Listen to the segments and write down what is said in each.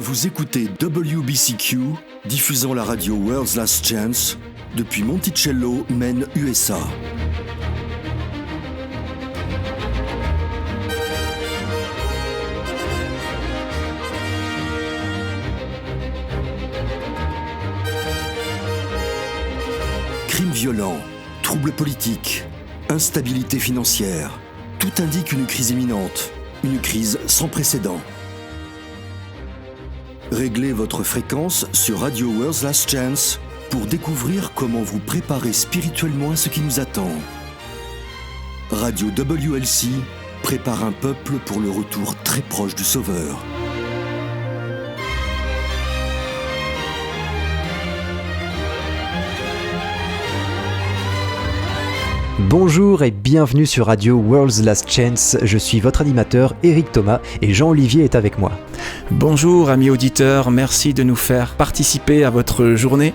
Vous écoutez WBCQ, diffusant la radio World's Last Chance depuis Monticello, Maine, USA. Crimes violents, troubles politiques, instabilité financière, tout indique une crise imminente, une crise sans précédent. Réglez votre fréquence sur Radio World's Last Chance pour découvrir comment vous préparer spirituellement à ce qui nous attend. Radio WLC prépare un peuple pour le retour très proche du Sauveur. Bonjour et bienvenue sur Radio World's Last Chance, je suis votre animateur Eric Thomas et Jean-Olivier est avec moi. Bonjour amis auditeurs, merci de nous faire participer à votre journée.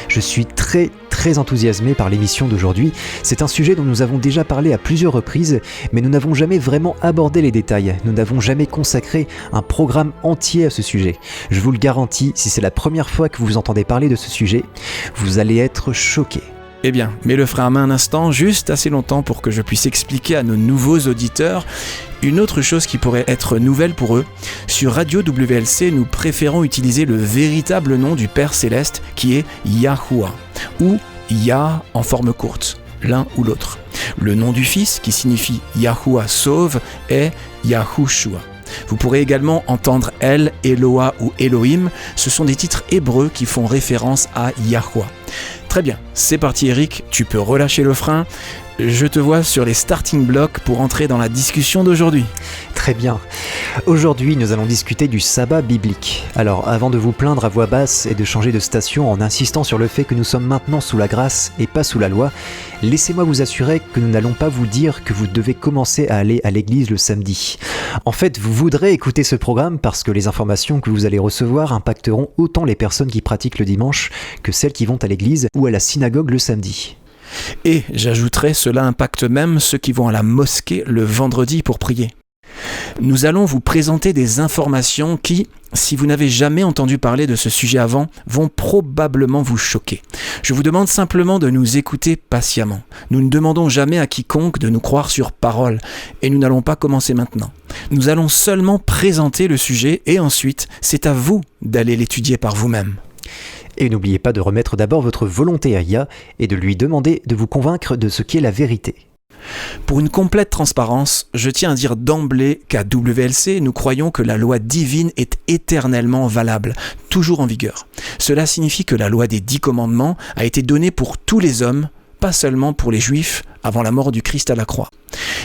Je suis très enthousiasmé par l'émission d'aujourd'hui. C'est un sujet dont nous avons déjà parlé à plusieurs reprises, mais nous n'avons jamais vraiment abordé les détails. Nous n'avons jamais consacré un programme entier à ce sujet. Je vous le garantis, si c'est la première fois que vous entendez parler de ce sujet, vous allez être choqués. Eh bien, mets le frein à main un instant, juste assez longtemps pour que je puisse expliquer à nos nouveaux auditeurs une autre chose qui pourrait être nouvelle pour eux. Sur Radio WLC, nous préférons utiliser le véritable nom du Père Céleste qui est Yahuwah, ou Yah en forme courte, l'un ou l'autre. Le nom du Fils, qui signifie Yahuwah sauve, est Yahushua. Vous pourrez également entendre El, Eloah ou Elohim, ce sont des titres hébreux qui font référence à Yahweh. Très bien, c'est parti Eric, tu peux relâcher le frein. Je te vois sur les starting blocks pour entrer dans la discussion d'aujourd'hui. Très bien. Aujourd'hui, nous allons discuter du sabbat biblique. Alors, avant de vous plaindre à voix basse et de changer de station en insistant sur le fait que nous sommes maintenant sous la grâce et pas sous la loi, laissez-moi vous assurer que nous n'allons pas vous dire que vous devez commencer à aller à l'église le samedi. En fait, vous voudrez écouter ce programme parce que les informations que vous allez recevoir impacteront autant les personnes qui pratiquent le dimanche que celles qui vont à l'église ou à la synagogue le samedi. Et j'ajouterai, cela impacte même ceux qui vont à la mosquée le vendredi pour prier. Nous allons vous présenter des informations qui, si vous n'avez jamais entendu parler de ce sujet avant, vont probablement vous choquer. Je vous demande simplement de nous écouter patiemment. Nous ne demandons jamais à quiconque de nous croire sur parole, et nous n'allons pas commencer maintenant. Nous allons seulement présenter le sujet, et ensuite, c'est à vous d'aller l'étudier par vous-même. Et n'oubliez pas de remettre d'abord votre volonté à Yah et de lui demander de vous convaincre de ce qu'est la vérité. Pour une complète transparence, je tiens à dire d'emblée qu'à WLC, nous croyons que la loi divine est éternellement valable, toujours en vigueur. Cela signifie que la loi des 10 commandements a été donnée pour tous les hommes, pas seulement pour les Juifs avant la mort du Christ à la croix.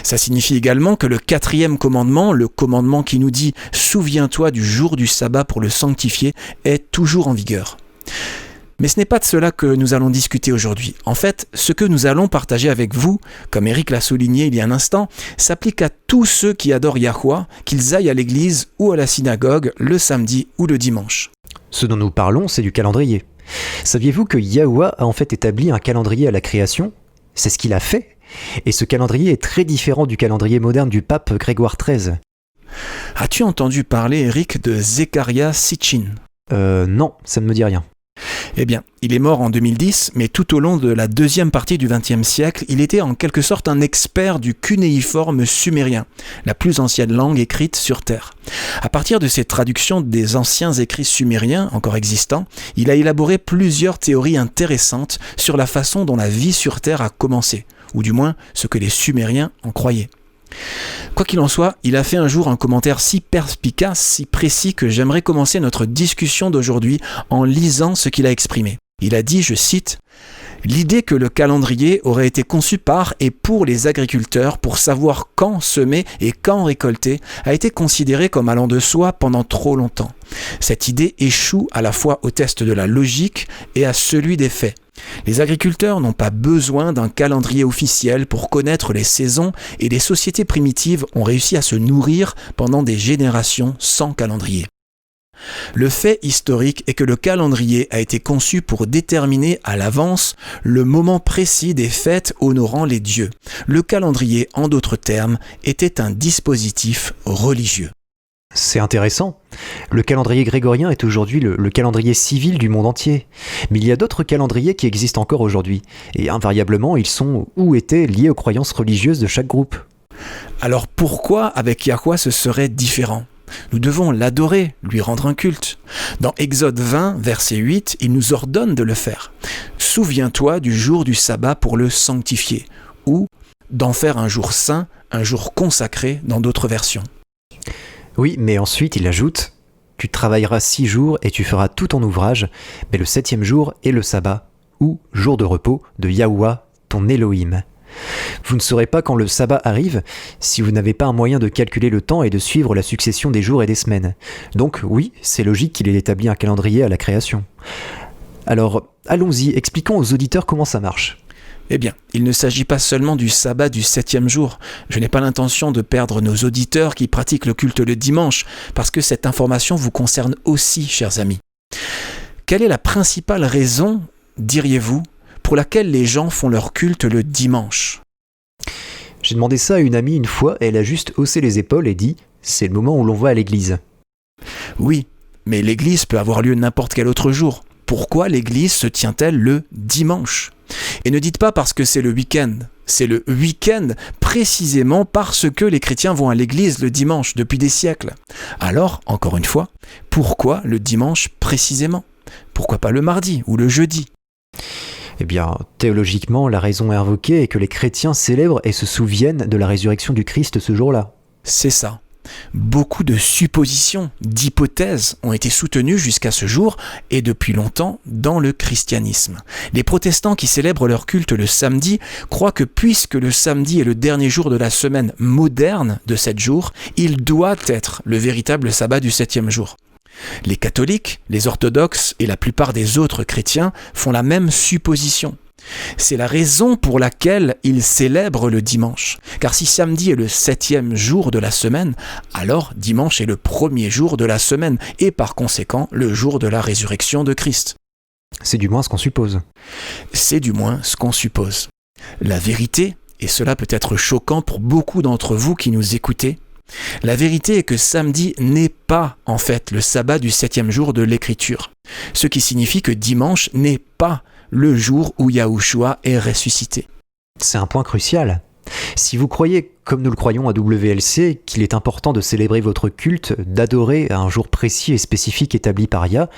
Ça signifie également que le 4e commandement, le commandement qui nous dit « Souviens-toi du jour du sabbat pour le sanctifier » est toujours en vigueur. Mais ce n'est pas de cela que nous allons discuter aujourd'hui. En fait, ce que nous allons partager avec vous, comme Eric l'a souligné il y a un instant, s'applique à tous ceux qui adorent Yahweh, qu'ils aillent à l'église ou à la synagogue le samedi ou le dimanche. Ce dont nous parlons, c'est du calendrier. Saviez-vous que Yahweh a en fait établi un calendrier à la création ? C'est ce qu'il a fait. Et ce calendrier est très différent du calendrier moderne du pape Grégoire XIII. As-tu entendu parler, Eric, de Zecharia Sitchin ? Non, ça ne me dit rien. Eh bien, il est mort en 2010, mais tout au long de la deuxième partie du XXe siècle, il était en quelque sorte un expert du cunéiforme sumérien, la plus ancienne langue écrite sur Terre. À partir de ses traductions des anciens écrits sumériens encore existants, il a élaboré plusieurs théories intéressantes sur la façon dont la vie sur Terre a commencé, ou du moins ce que les Sumériens en croyaient. Quoi qu'il en soit, il a fait un jour un commentaire si perspicace, si précis que j'aimerais commencer notre discussion d'aujourd'hui en lisant ce qu'il a exprimé. Il a dit, je cite, « L'idée que le calendrier aurait été conçu par et pour les agriculteurs pour savoir quand semer et quand récolter a été considérée comme allant de soi pendant trop longtemps. Cette idée échoue à la fois au test de la logique et à celui des faits. Les agriculteurs n'ont pas besoin d'un calendrier officiel pour connaître les saisons et les sociétés primitives ont réussi à se nourrir pendant des générations sans calendrier. Le fait historique est que le calendrier a été conçu pour déterminer à l'avance le moment précis des fêtes honorant les dieux. Le calendrier, en d'autres termes, était un dispositif religieux. C'est intéressant. Le calendrier grégorien est aujourd'hui le calendrier civil du monde entier. Mais il y a d'autres calendriers qui existent encore aujourd'hui. Et invariablement, ils sont ou étaient liés aux croyances religieuses de chaque groupe. Alors pourquoi avec Yahweh ce serait différent ? Nous devons l'adorer, lui rendre un culte. Dans Exode 20, verset 8, il nous ordonne de le faire. « Souviens-toi du jour du sabbat pour le sanctifier » ou d'en faire un jour saint, un jour consacré dans d'autres versions. Oui, mais ensuite il ajoute « Tu travailleras 6 jours et tu feras tout ton ouvrage, mais le 7e jour est le sabbat, ou jour de repos de Yahweh, ton Elohim. » Vous ne saurez pas quand le sabbat arrive si vous n'avez pas un moyen de calculer le temps et de suivre la succession des jours et des semaines. Donc oui, c'est logique qu'il ait établi un calendrier à la création. Alors, allons-y, expliquons aux auditeurs comment ça marche. Eh bien, il ne s'agit pas seulement du sabbat du 7e jour. Je n'ai pas l'intention de perdre nos auditeurs qui pratiquent le culte le dimanche, parce que cette information vous concerne aussi, chers amis. Quelle est la principale raison, diriez-vous, pour laquelle les gens font leur culte le dimanche ? J'ai demandé ça à une amie une fois et elle a juste haussé les épaules et dit « C'est le moment où l'on va à l'église ». Oui, mais l'église peut avoir lieu n'importe quel autre jour. Pourquoi l'église se tient-elle le dimanche ? Et ne dites pas parce que c'est le week-end. C'est le week-end précisément parce que les chrétiens vont à l'église le dimanche depuis des siècles. Alors, encore une fois, pourquoi le dimanche précisément ? Pourquoi pas le mardi ou le jeudi ? Eh bien, théologiquement, la raison invoquée est que les chrétiens célèbrent et se souviennent de la résurrection du Christ ce jour-là. C'est ça. Beaucoup de suppositions, d'hypothèses ont été soutenues jusqu'à ce jour et depuis longtemps dans le christianisme. Les protestants qui célèbrent leur culte le samedi croient que puisque le samedi est le dernier jour de la semaine moderne de 7 jours, il doit être le véritable sabbat du 7e jour. Les catholiques, les orthodoxes et la plupart des autres chrétiens font la même supposition. C'est la raison pour laquelle ils célèbrent le dimanche. Car si samedi est le 7e jour de la semaine, alors dimanche est le premier jour de la semaine et par conséquent le jour de la résurrection de Christ. C'est du moins ce qu'on suppose. C'est du moins ce qu'on suppose. La vérité, et cela peut être choquant pour beaucoup d'entre vous qui nous écoutez, la vérité est que samedi n'est pas en fait le sabbat du 7e jour de l'Écriture. Ce qui signifie que dimanche n'est pas le jour où Yahushua est ressuscité. C'est un point crucial. Si vous croyez, comme nous le croyons à WLC, qu'il est important de célébrer votre culte, d'adorer à un jour précis et spécifique établi par Yah,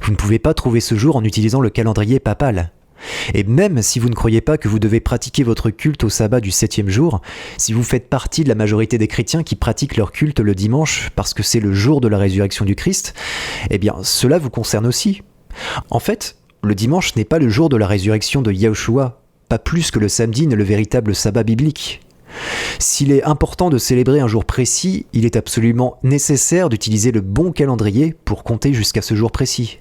vous ne pouvez pas trouver ce jour en utilisant le calendrier papal. Et même si vous ne croyez pas que vous devez pratiquer votre culte au sabbat du 7e jour, si vous faites partie de la majorité des chrétiens qui pratiquent leur culte le dimanche parce que c'est le jour de la résurrection du Christ, eh bien cela vous concerne aussi. En fait, le dimanche n'est pas le jour de la résurrection de Yahushua, pas plus que le samedi n'est le véritable sabbat biblique. S'il est important de célébrer un jour précis, il est absolument nécessaire d'utiliser le bon calendrier pour compter jusqu'à ce jour précis.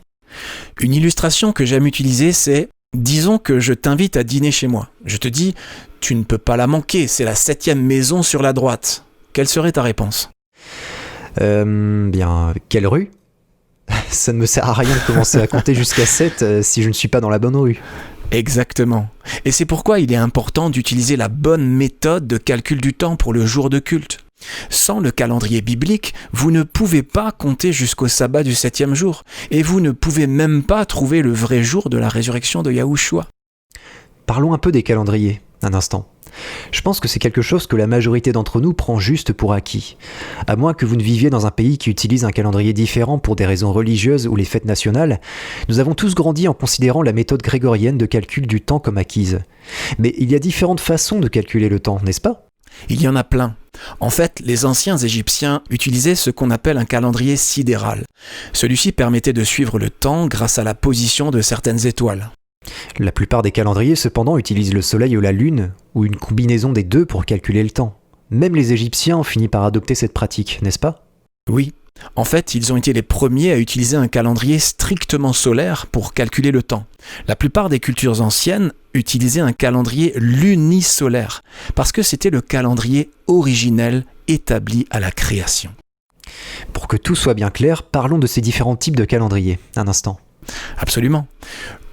Une illustration que j'aime utiliser, c'est « Disons que je t'invite à dîner chez moi. Je te dis « Tu ne peux pas la manquer, c'est la 7e maison sur la droite. » Quelle serait ta réponse ? Bien, quelle rue ? Ça ne me sert à rien de commencer à compter jusqu'à 7 si je ne suis pas dans la bonne rue. Exactement. Et c'est pourquoi il est important d'utiliser la bonne méthode de calcul du temps pour le jour de culte. Sans le calendrier biblique, vous ne pouvez pas compter jusqu'au sabbat du 7e jour, et vous ne pouvez même pas trouver le vrai jour de la résurrection de Yahushua. Parlons un peu des calendriers, un instant. Je pense que c'est quelque chose que la majorité d'entre nous prend juste pour acquis. À moins que vous ne viviez dans un pays qui utilise un calendrier différent pour des raisons religieuses ou les fêtes nationales, nous avons tous grandi en considérant la méthode grégorienne de calcul du temps comme acquise. Mais il y a différentes façons de calculer le temps, n'est-ce pas ? Il y en a plein. En fait, les anciens Égyptiens utilisaient ce qu'on appelle un calendrier sidéral. Celui-ci permettait de suivre le temps grâce à la position de certaines étoiles. La plupart des calendriers, cependant, utilisent le soleil ou la lune, ou une combinaison des deux pour calculer le temps. Même les Égyptiens ont fini par adopter cette pratique, n'est-ce pas ? Oui. En fait, ils ont été les premiers à utiliser un calendrier strictement solaire pour calculer le temps. La plupart des cultures anciennes utilisaient un calendrier lunisolaire, parce que c'était le calendrier originel établi à la création. Pour que tout soit bien clair, parlons de ces différents types de calendriers, un instant. Absolument.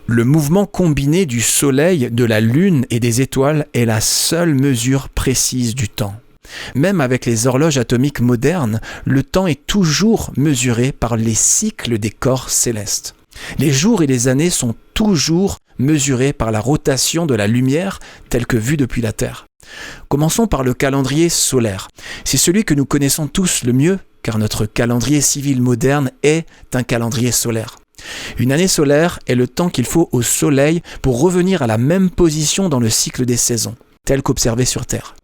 Le mouvement combiné du soleil, de la lune et des étoiles est la seule mesure précise du temps. Même avec les horloges atomiques modernes, le temps est toujours mesuré par les cycles des corps célestes. Les jours et les années sont toujours mesurés par la rotation de la lumière telle que vue depuis la Terre. Commençons par le calendrier solaire. C'est celui que nous connaissons tous le mieux, car notre calendrier civil moderne est un calendrier solaire. Une année solaire est le temps qu'il faut au Soleil pour revenir à la même position dans le cycle des saisons, tel qu'observé sur Terre.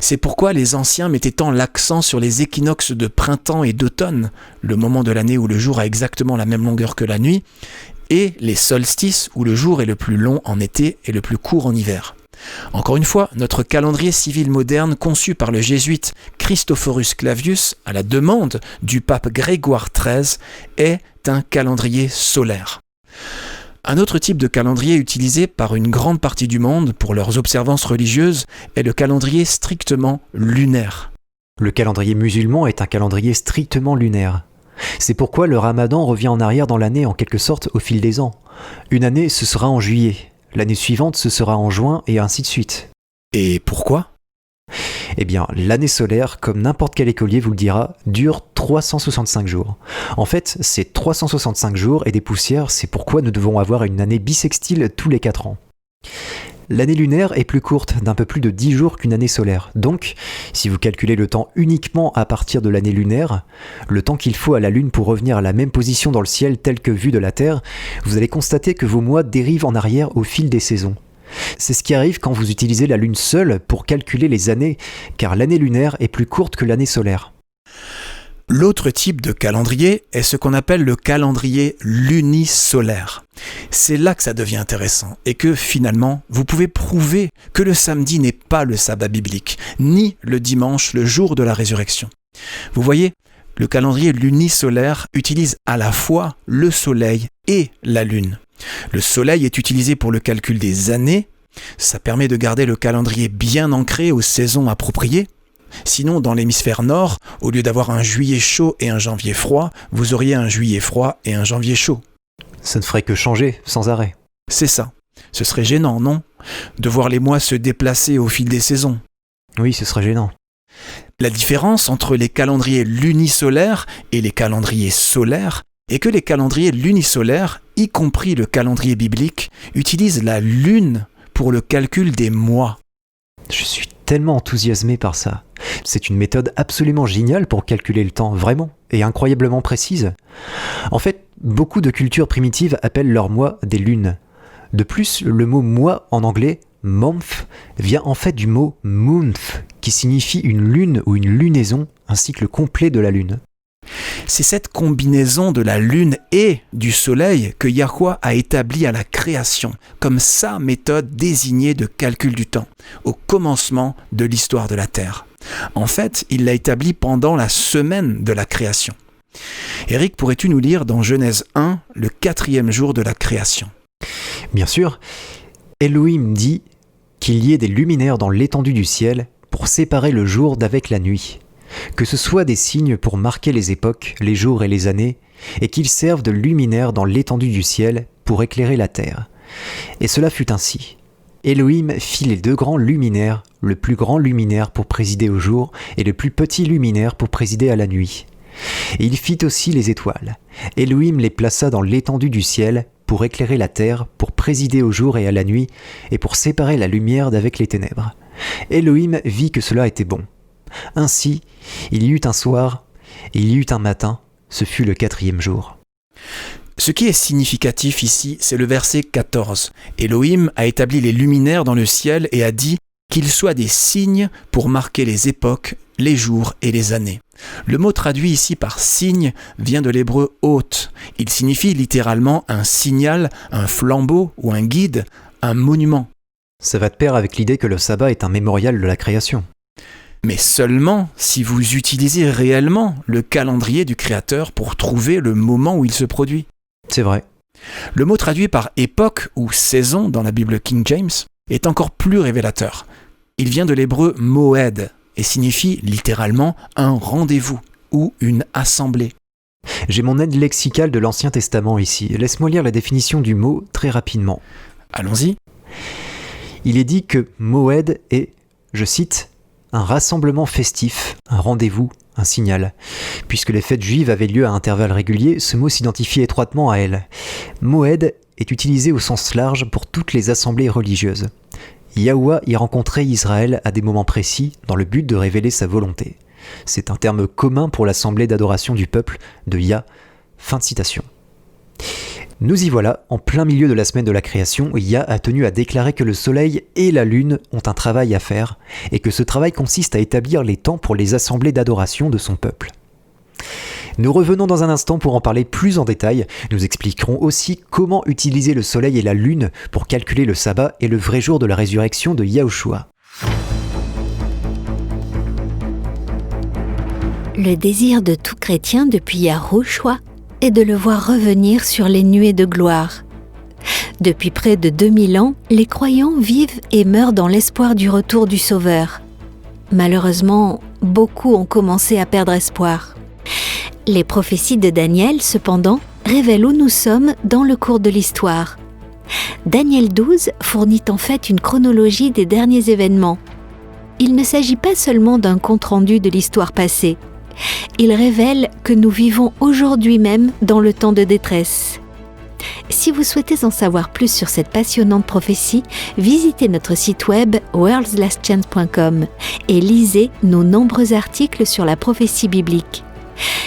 C'est pourquoi les anciens mettaient tant l'accent sur les équinoxes de printemps et d'automne, le moment de l'année où le jour a exactement la même longueur que la nuit, et les solstices où le jour est le plus long en été et le plus court en hiver. Encore une fois, notre calendrier civil moderne conçu par le jésuite Christophorus Clavius à la demande du pape Grégoire XIII est un calendrier solaire. Un autre type de calendrier utilisé par une grande partie du monde pour leurs observances religieuses est le calendrier strictement lunaire. Le calendrier musulman est un calendrier strictement lunaire. C'est pourquoi le ramadan revient en arrière dans l'année en quelque sorte au fil des ans. Une année, ce sera en juillet. L'année suivante, ce sera en juin et ainsi de suite. Et pourquoi ? Eh bien, l'année solaire, comme n'importe quel écolier vous le dira, dure 365 jours. En fait, c'est 365 jours et des poussières, c'est pourquoi nous devons avoir une année bissextile tous les 4 ans. L'année lunaire est plus courte, d'un peu plus de 10 jours qu'une année solaire. Donc, si vous calculez le temps uniquement à partir de l'année lunaire, le temps qu'il faut à la Lune pour revenir à la même position dans le ciel telle que vue de la Terre, vous allez constater que vos mois dérivent en arrière au fil des saisons. C'est ce qui arrive quand vous utilisez la Lune seule pour calculer les années, car l'année lunaire est plus courte que l'année solaire. L'autre type de calendrier est ce qu'on appelle le calendrier lunisolaire. C'est là que ça devient intéressant et que finalement, vous pouvez prouver que le samedi n'est pas le sabbat biblique, ni le dimanche, le jour de la résurrection. Vous voyez, le calendrier lunisolaire utilise à la fois le soleil et la lune. Le soleil est utilisé pour le calcul des années, ça permet de garder le calendrier bien ancré aux saisons appropriées. Sinon, dans l'hémisphère nord, au lieu d'avoir un juillet chaud et un janvier froid, vous auriez un juillet froid et un janvier chaud. Ça ne ferait que changer, sans arrêt. C'est ça. Ce serait gênant, non ? De voir les mois se déplacer au fil des saisons. Oui, ce serait gênant. La différence entre les calendriers lunisolaires et les calendriers solaires est que les calendriers lunisolaires, y compris le calendrier biblique, utilisent la lune pour le calcul des mois. Je suis tellement enthousiasmé par ça. C'est une méthode absolument géniale pour calculer le temps, vraiment, et incroyablement précise. En fait, beaucoup de cultures primitives appellent leurs mois des lunes. De plus, le mot mois en anglais, month, vient en fait du mot month, qui signifie une lune ou une lunaison, un cycle complet de la lune. C'est cette combinaison de la lune et du soleil que Yahweh a établi à la création, comme sa méthode désignée de calcul du temps, au commencement de l'histoire de la Terre. En fait, il l'a établi pendant la semaine de la création. Eric, pourrais-tu nous lire dans Genèse 1, le 4e jour de la création ? Bien sûr, Elohim dit qu'il y ait des luminaires dans l'étendue du ciel pour séparer le jour d'avec la nuit. Que ce soit des signes pour marquer les époques, les jours et les années, et qu'ils servent de luminaires dans l'étendue du ciel pour éclairer la terre. Et cela fut ainsi. Elohim fit les 2 grands luminaires, le plus grand luminaire pour présider au jour, et le plus petit luminaire pour présider à la nuit. Et il fit aussi les étoiles. Elohim les plaça dans l'étendue du ciel pour éclairer la terre, pour présider au jour et à la nuit, et pour séparer la lumière d'avec les ténèbres. Elohim vit que cela était bon. Ainsi, il y eut un soir, et il y eut un matin, ce fut le 4e jour. Ce qui est significatif ici, c'est le verset 14. Elohim a établi les luminaires dans le ciel et a dit qu'ils soient des signes pour marquer les époques, les jours et les années. Le mot traduit ici par signe vient de l'hébreu hôte. Il signifie littéralement un signal, un flambeau ou un guide, un monument. Ça va de pair avec l'idée que le sabbat est un mémorial de la création. Mais seulement si vous utilisez réellement le calendrier du Créateur pour trouver le moment où il se produit. C'est vrai. Le mot traduit par époque ou saison dans la Bible King James est encore plus révélateur. Il vient de l'hébreu moed et signifie littéralement un rendez-vous ou une assemblée. J'ai mon aide lexicale de l'Ancien Testament ici. Laisse-moi lire la définition du mot très rapidement. Allons-y. Il est dit que moed est, je cite, un rassemblement festif, un rendez-vous, un signal. Puisque les fêtes juives avaient lieu à intervalles réguliers, ce mot s'identifiait étroitement à elles. Moed est utilisé au sens large pour toutes les assemblées religieuses. Yahuwah y rencontrait Israël à des moments précis dans le but de révéler sa volonté. C'est un terme commun pour l'assemblée d'adoration du peuple de Yah. Fin de citation. Nous y voilà, en plein milieu de la semaine de la création, Yah a tenu à déclarer que le soleil et la lune ont un travail à faire, et que ce travail consiste à établir les temps pour les assemblées d'adoration de son peuple. Nous revenons dans un instant pour en parler plus en détail. Nous expliquerons aussi comment utiliser le soleil et la lune pour calculer le sabbat et le vrai jour de la résurrection de Yahushua. Le désir de tout chrétien depuis Yahushua est de le voir revenir sur les nuées de gloire. Depuis près de 2000 ans, les croyants vivent et meurent dans l'espoir du retour du Sauveur. Malheureusement, beaucoup ont commencé à perdre espoir. Les prophéties de Daniel, cependant, révèlent où nous sommes dans le cours de l'histoire. Daniel 12 fournit en fait une chronologie des derniers événements. Il ne s'agit pas seulement d'un compte-rendu de l'histoire passée. Il révèle que nous vivons aujourd'hui même dans le temps de détresse. Si vous souhaitez en savoir plus sur cette passionnante prophétie, visitez notre site web worldslastchance.com et lisez nos nombreux articles sur la prophétie biblique.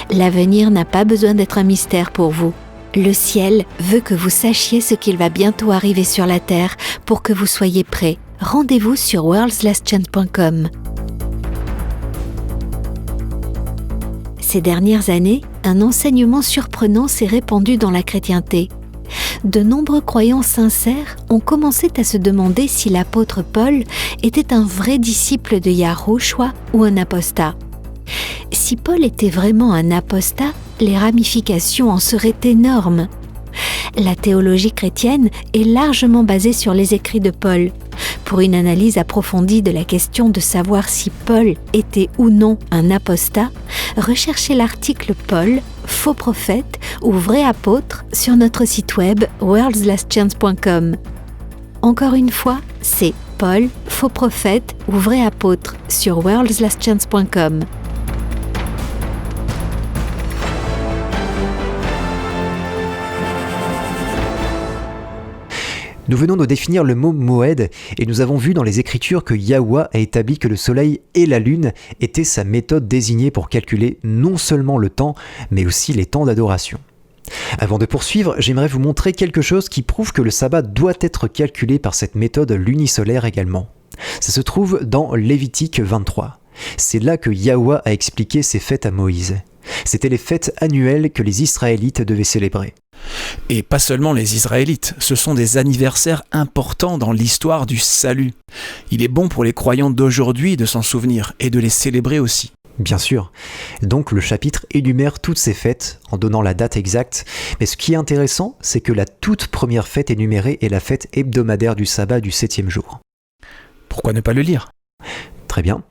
L'avenir n'a pas besoin d'être un mystère pour vous. Le ciel veut que vous sachiez ce qu'il va bientôt arriver sur la terre pour que vous soyez prêts. Rendez-vous sur worldslastchance.com. Ces dernières années, un enseignement surprenant s'est répandu dans la chrétienté. De nombreux croyants sincères ont commencé à se demander si l'apôtre Paul était un vrai disciple de Yahushua ou un apostat. Si Paul était vraiment un apostat, les ramifications en seraient énormes. La théologie chrétienne est largement basée sur les écrits de Paul. Pour une analyse approfondie de la question de savoir si Paul était ou non un apostat, recherchez l'article Paul, faux prophète ou vrai apôtre sur notre site web worldslastchance.com. Encore une fois, c'est Paul, faux prophète ou vrai apôtre sur worldslastchance.com. Nous venons de définir le mot Moed et nous avons vu dans les Écritures que Yahuwah a établi que le soleil et la lune étaient sa méthode désignée pour calculer non seulement le temps, mais aussi les temps d'adoration. Avant de poursuivre, j'aimerais vous montrer quelque chose qui prouve que le sabbat doit être calculé par cette méthode lunisolaire également. Ça se trouve dans Lévitique 23. C'est là que Yahuwah a expliqué ses fêtes à Moïse. C'étaient les fêtes annuelles que les Israélites devaient célébrer. Et pas seulement les Israélites, ce sont des anniversaires importants dans l'histoire du salut. Il est bon pour les croyants d'aujourd'hui de s'en souvenir et de les célébrer aussi. Bien sûr. Donc le chapitre énumère toutes ces fêtes en donnant la date exacte. Mais ce qui est intéressant, c'est que la toute première fête énumérée est la fête hebdomadaire du sabbat du 7e jour. Pourquoi ne pas le lire ? Très bien.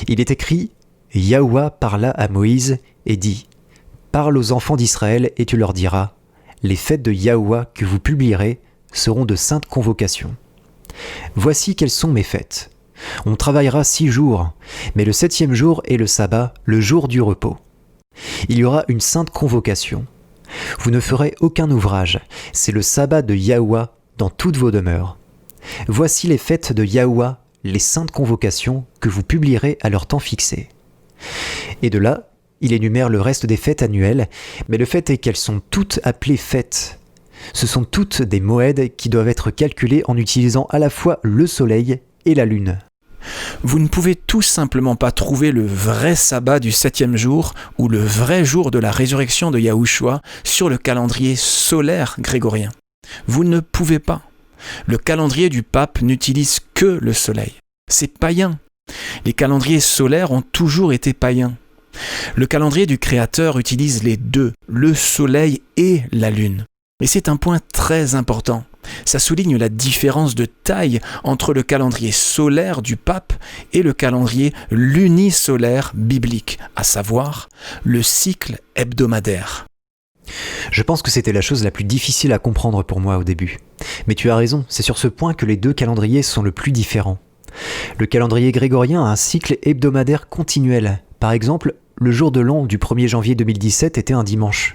Il est écrit « Yahuwah parla à Moïse et dit « Parle aux enfants d'Israël et tu leur diras « Les fêtes de Yahuwah que vous publierez seront de saintes convocations. Voici quelles sont mes fêtes. On travaillera 6 jours, mais le 7e jour est le sabbat, le jour du repos. Il y aura une sainte convocation. Vous ne ferez aucun ouvrage, c'est le sabbat de Yahuwah dans toutes vos demeures. Voici les fêtes de Yahuwah, les saintes convocations que vous publierez à leur temps fixé. » Et de là, il énumère le reste des fêtes annuelles, mais le fait est qu'elles sont toutes appelées fêtes. Ce sont toutes des moeds qui doivent être calculées en utilisant à la fois le soleil et la lune. Vous ne pouvez tout simplement pas trouver le vrai sabbat du 7e jour ou le vrai jour de la résurrection de Yahushua sur le calendrier solaire grégorien. Vous ne pouvez pas. Le calendrier du pape n'utilise que le soleil. C'est païen. Les calendriers solaires ont toujours été païens. Le calendrier du Créateur utilise les deux, le soleil et la lune. Et c'est un point très important. Ça souligne la différence de taille entre le calendrier solaire du pape et le calendrier lunisolaire biblique, à savoir le cycle hebdomadaire. Je pense que c'était la chose la plus difficile à comprendre pour moi au début. Mais tu as raison, c'est sur ce point que les deux calendriers sont le plus différents. Le calendrier grégorien a un cycle hebdomadaire continuel. Par exemple, le jour de l'an du 1er janvier 2017 était un dimanche.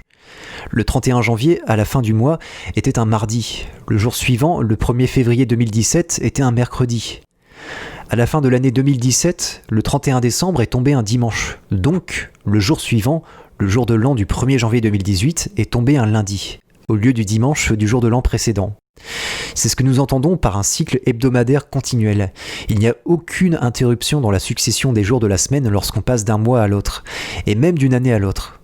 Le 31 janvier, à la fin du mois, était un mardi. Le jour suivant, le 1er février 2017, était un mercredi. À la fin de l'année 2017, le 31 décembre est tombé un dimanche. Donc, le jour suivant, le jour de l'an du 1er janvier 2018, est tombé un lundi, au lieu du dimanche du jour de l'an précédent. C'est ce que nous entendons par un cycle hebdomadaire continuel. Il n'y a aucune interruption dans la succession des jours de la semaine lorsqu'on passe d'un mois à l'autre, et même d'une année à l'autre.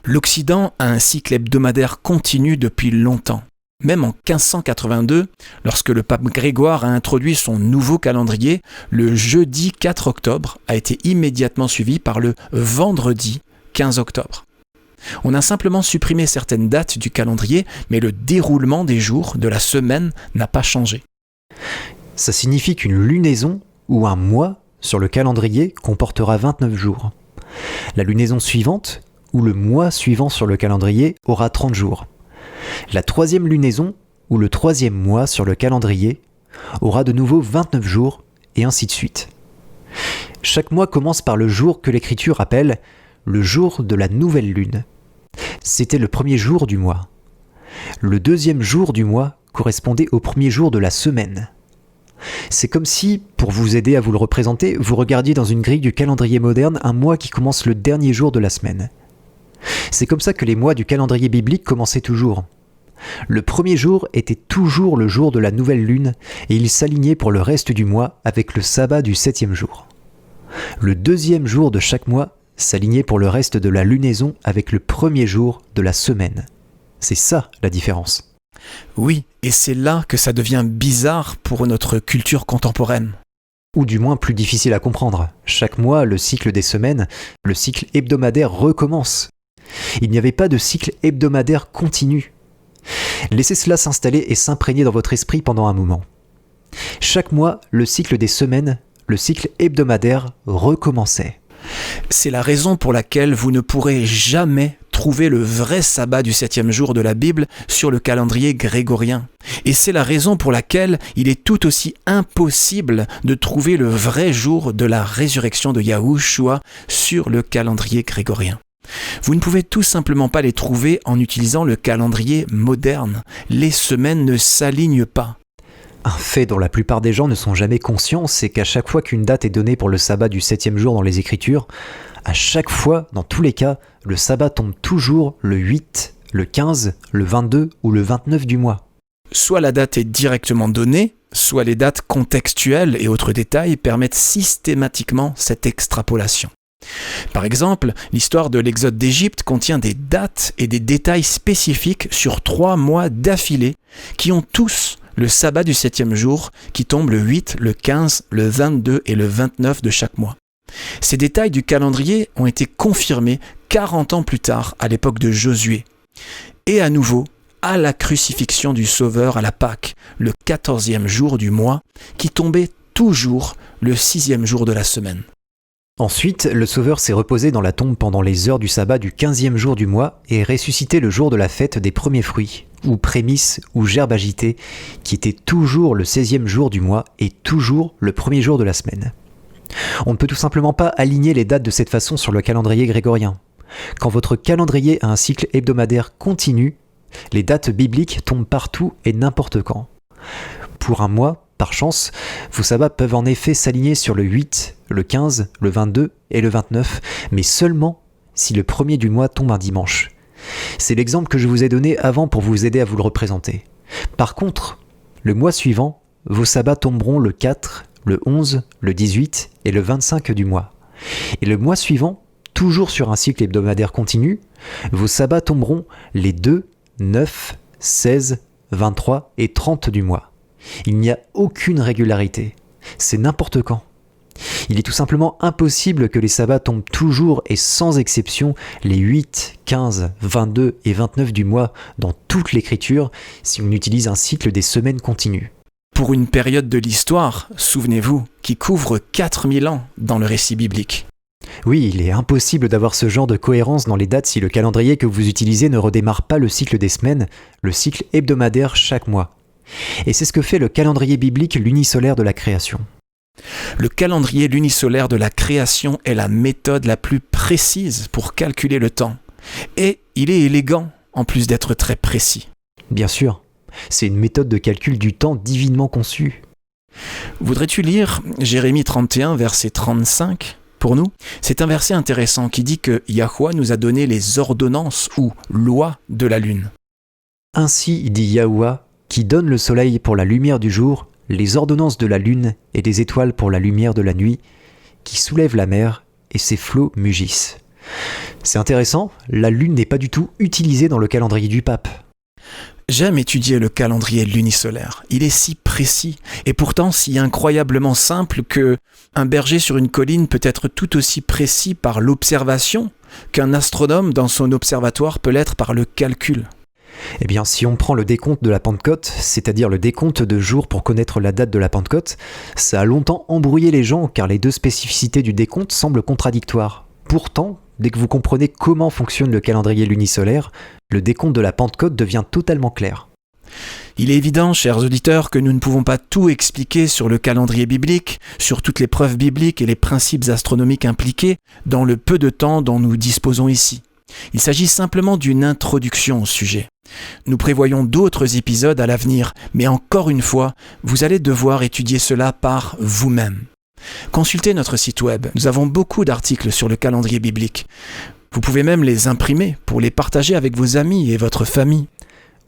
L'Occident a un cycle hebdomadaire continu depuis longtemps. Même en 1582, lorsque le pape Grégoire a introduit son nouveau calendrier, le jeudi 4 octobre a été immédiatement suivi par le vendredi 15 octobre. On a simplement supprimé certaines dates du calendrier, mais le déroulement des jours de la semaine n'a pas changé. Ça signifie qu'une lunaison ou un mois sur le calendrier comportera 29 jours. La lunaison suivante ou le mois suivant sur le calendrier aura 30 jours. La troisième lunaison ou le troisième mois sur le calendrier aura de nouveau 29 jours et ainsi de suite. Chaque mois commence par le jour que l'Écriture appelle le jour de la nouvelle lune. C'était le premier jour du mois. Le deuxième jour du mois correspondait au premier jour de la semaine. C'est comme si, pour vous aider à vous le représenter, vous regardiez dans une grille du calendrier moderne un mois qui commence le dernier jour de la semaine. C'est comme ça que les mois du calendrier biblique commençaient toujours. Le premier jour était toujours le jour de la nouvelle lune et il s'alignait pour le reste du mois avec le sabbat du 7e jour. Le deuxième jour de chaque mois s'alignait pour le reste de la lunaison avec le premier jour de la semaine. C'est ça la différence. Oui, et c'est là que ça devient bizarre pour notre culture contemporaine. Ou du moins plus difficile à comprendre. Chaque mois, le cycle des semaines, le cycle hebdomadaire recommence. Il n'y avait pas de cycle hebdomadaire continu. Laissez cela s'installer et s'imprégner dans votre esprit pendant un moment. Chaque mois, le cycle des semaines, le cycle hebdomadaire recommençait. C'est la raison pour laquelle vous ne pourrez jamais trouver le vrai sabbat du 7e jour de la Bible sur le calendrier grégorien. Et c'est la raison pour laquelle il est tout aussi impossible de trouver le vrai jour de la résurrection de Yahushua sur le calendrier grégorien. Vous ne pouvez tout simplement pas les trouver en utilisant le calendrier moderne. Les semaines ne s'alignent pas. Un fait dont la plupart des gens ne sont jamais conscients, c'est qu'à chaque fois qu'une date est donnée pour le sabbat du 7e jour dans les Écritures, à chaque fois, dans tous les cas, le sabbat tombe toujours le 8, le 15, le 22 ou le 29 du mois. Soit la date est directement donnée, soit les dates contextuelles et autres détails permettent systématiquement cette extrapolation. Par exemple, l'histoire de l'Exode d'Égypte contient des dates et des détails spécifiques sur 3 mois d'affilée qui ont tous le sabbat du 7e jour qui tombe le 8, le 15, le 22 et le 29 de chaque mois. Ces détails du calendrier ont été confirmés 40 ans plus tard à l'époque de Josué. Et à nouveau, à la crucifixion du Sauveur à la Pâque, le 14e jour du mois, qui tombait toujours le 6e jour de la semaine. Ensuite, le Sauveur s'est reposé dans la tombe pendant les heures du sabbat du 15e jour du mois et est ressuscité le jour de la fête des premiers fruits, ou prémices, ou gerbes agitées, qui était toujours le 16e jour du mois et toujours le premier jour de la semaine. On ne peut tout simplement pas aligner les dates de cette façon sur le calendrier grégorien. Quand votre calendrier a un cycle hebdomadaire continu, les dates bibliques tombent partout et n'importe quand. Pour un mois, par chance, vos sabbats peuvent en effet s'aligner sur le 8, le 15, le 22 et le 29, mais seulement si le premier du mois tombe un dimanche. C'est l'exemple que je vous ai donné avant pour vous aider à vous le représenter. Par contre, le mois suivant, vos sabbats tomberont le 4, le 11, le 18 et le 25 du mois. Et le mois suivant, toujours sur un cycle hebdomadaire continu, vos sabbats tomberont les 2, 9, 16, 23 et 30 du mois. Il n'y a aucune régularité. C'est n'importe quand. Il est tout simplement impossible que les sabbats tombent toujours et sans exception les 8, 15, 22 et 29 du mois dans toute l'écriture si on utilise un cycle des semaines continues. Pour une période de l'histoire, souvenez-vous, qui couvre 4000 ans dans le récit biblique. Oui, il est impossible d'avoir ce genre de cohérence dans les dates si le calendrier que vous utilisez ne redémarre pas le cycle des semaines, le cycle hebdomadaire chaque mois. Et c'est ce que fait le calendrier biblique lunisolaire de la création. Le calendrier lunisolaire de la création est la méthode la plus précise pour calculer le temps. Et il est élégant, en plus d'être très précis. Bien sûr, c'est une méthode de calcul du temps divinement conçue. Voudrais-tu lire Jérémie 31, verset 35 pour nous ? C'est un verset intéressant qui dit que Yahweh nous a donné les ordonnances ou lois de la lune. Ainsi dit Yahweh, qui donne le soleil pour la lumière du jour, les ordonnances de la lune et des étoiles pour la lumière de la nuit, qui soulève la mer et ses flots mugissent. C'est intéressant, la lune n'est pas du tout utilisée dans le calendrier du pape. J'aime étudier le calendrier lunisolaire. Il est si précis et pourtant si incroyablement simple que un berger sur une colline peut être tout aussi précis par l'observation qu'un astronome dans son observatoire peut l'être par le calcul. Eh bien, si on prend le décompte de la Pentecôte, c'est-à-dire le décompte de jours pour connaître la date de la Pentecôte, ça a longtemps embrouillé les gens car les deux spécificités du décompte semblent contradictoires. Pourtant, dès que vous comprenez comment fonctionne le calendrier lunisolaire, le décompte de la Pentecôte devient totalement clair. Il est évident, chers auditeurs, que nous ne pouvons pas tout expliquer sur le calendrier biblique, sur toutes les preuves bibliques et les principes astronomiques impliqués dans le peu de temps dont nous disposons ici. Il s'agit simplement d'une introduction au sujet. Nous prévoyons d'autres épisodes à l'avenir, mais encore une fois, vous allez devoir étudier cela par vous-même. Consultez notre site web, nous avons beaucoup d'articles sur le calendrier biblique. Vous pouvez même les imprimer pour les partager avec vos amis et votre famille.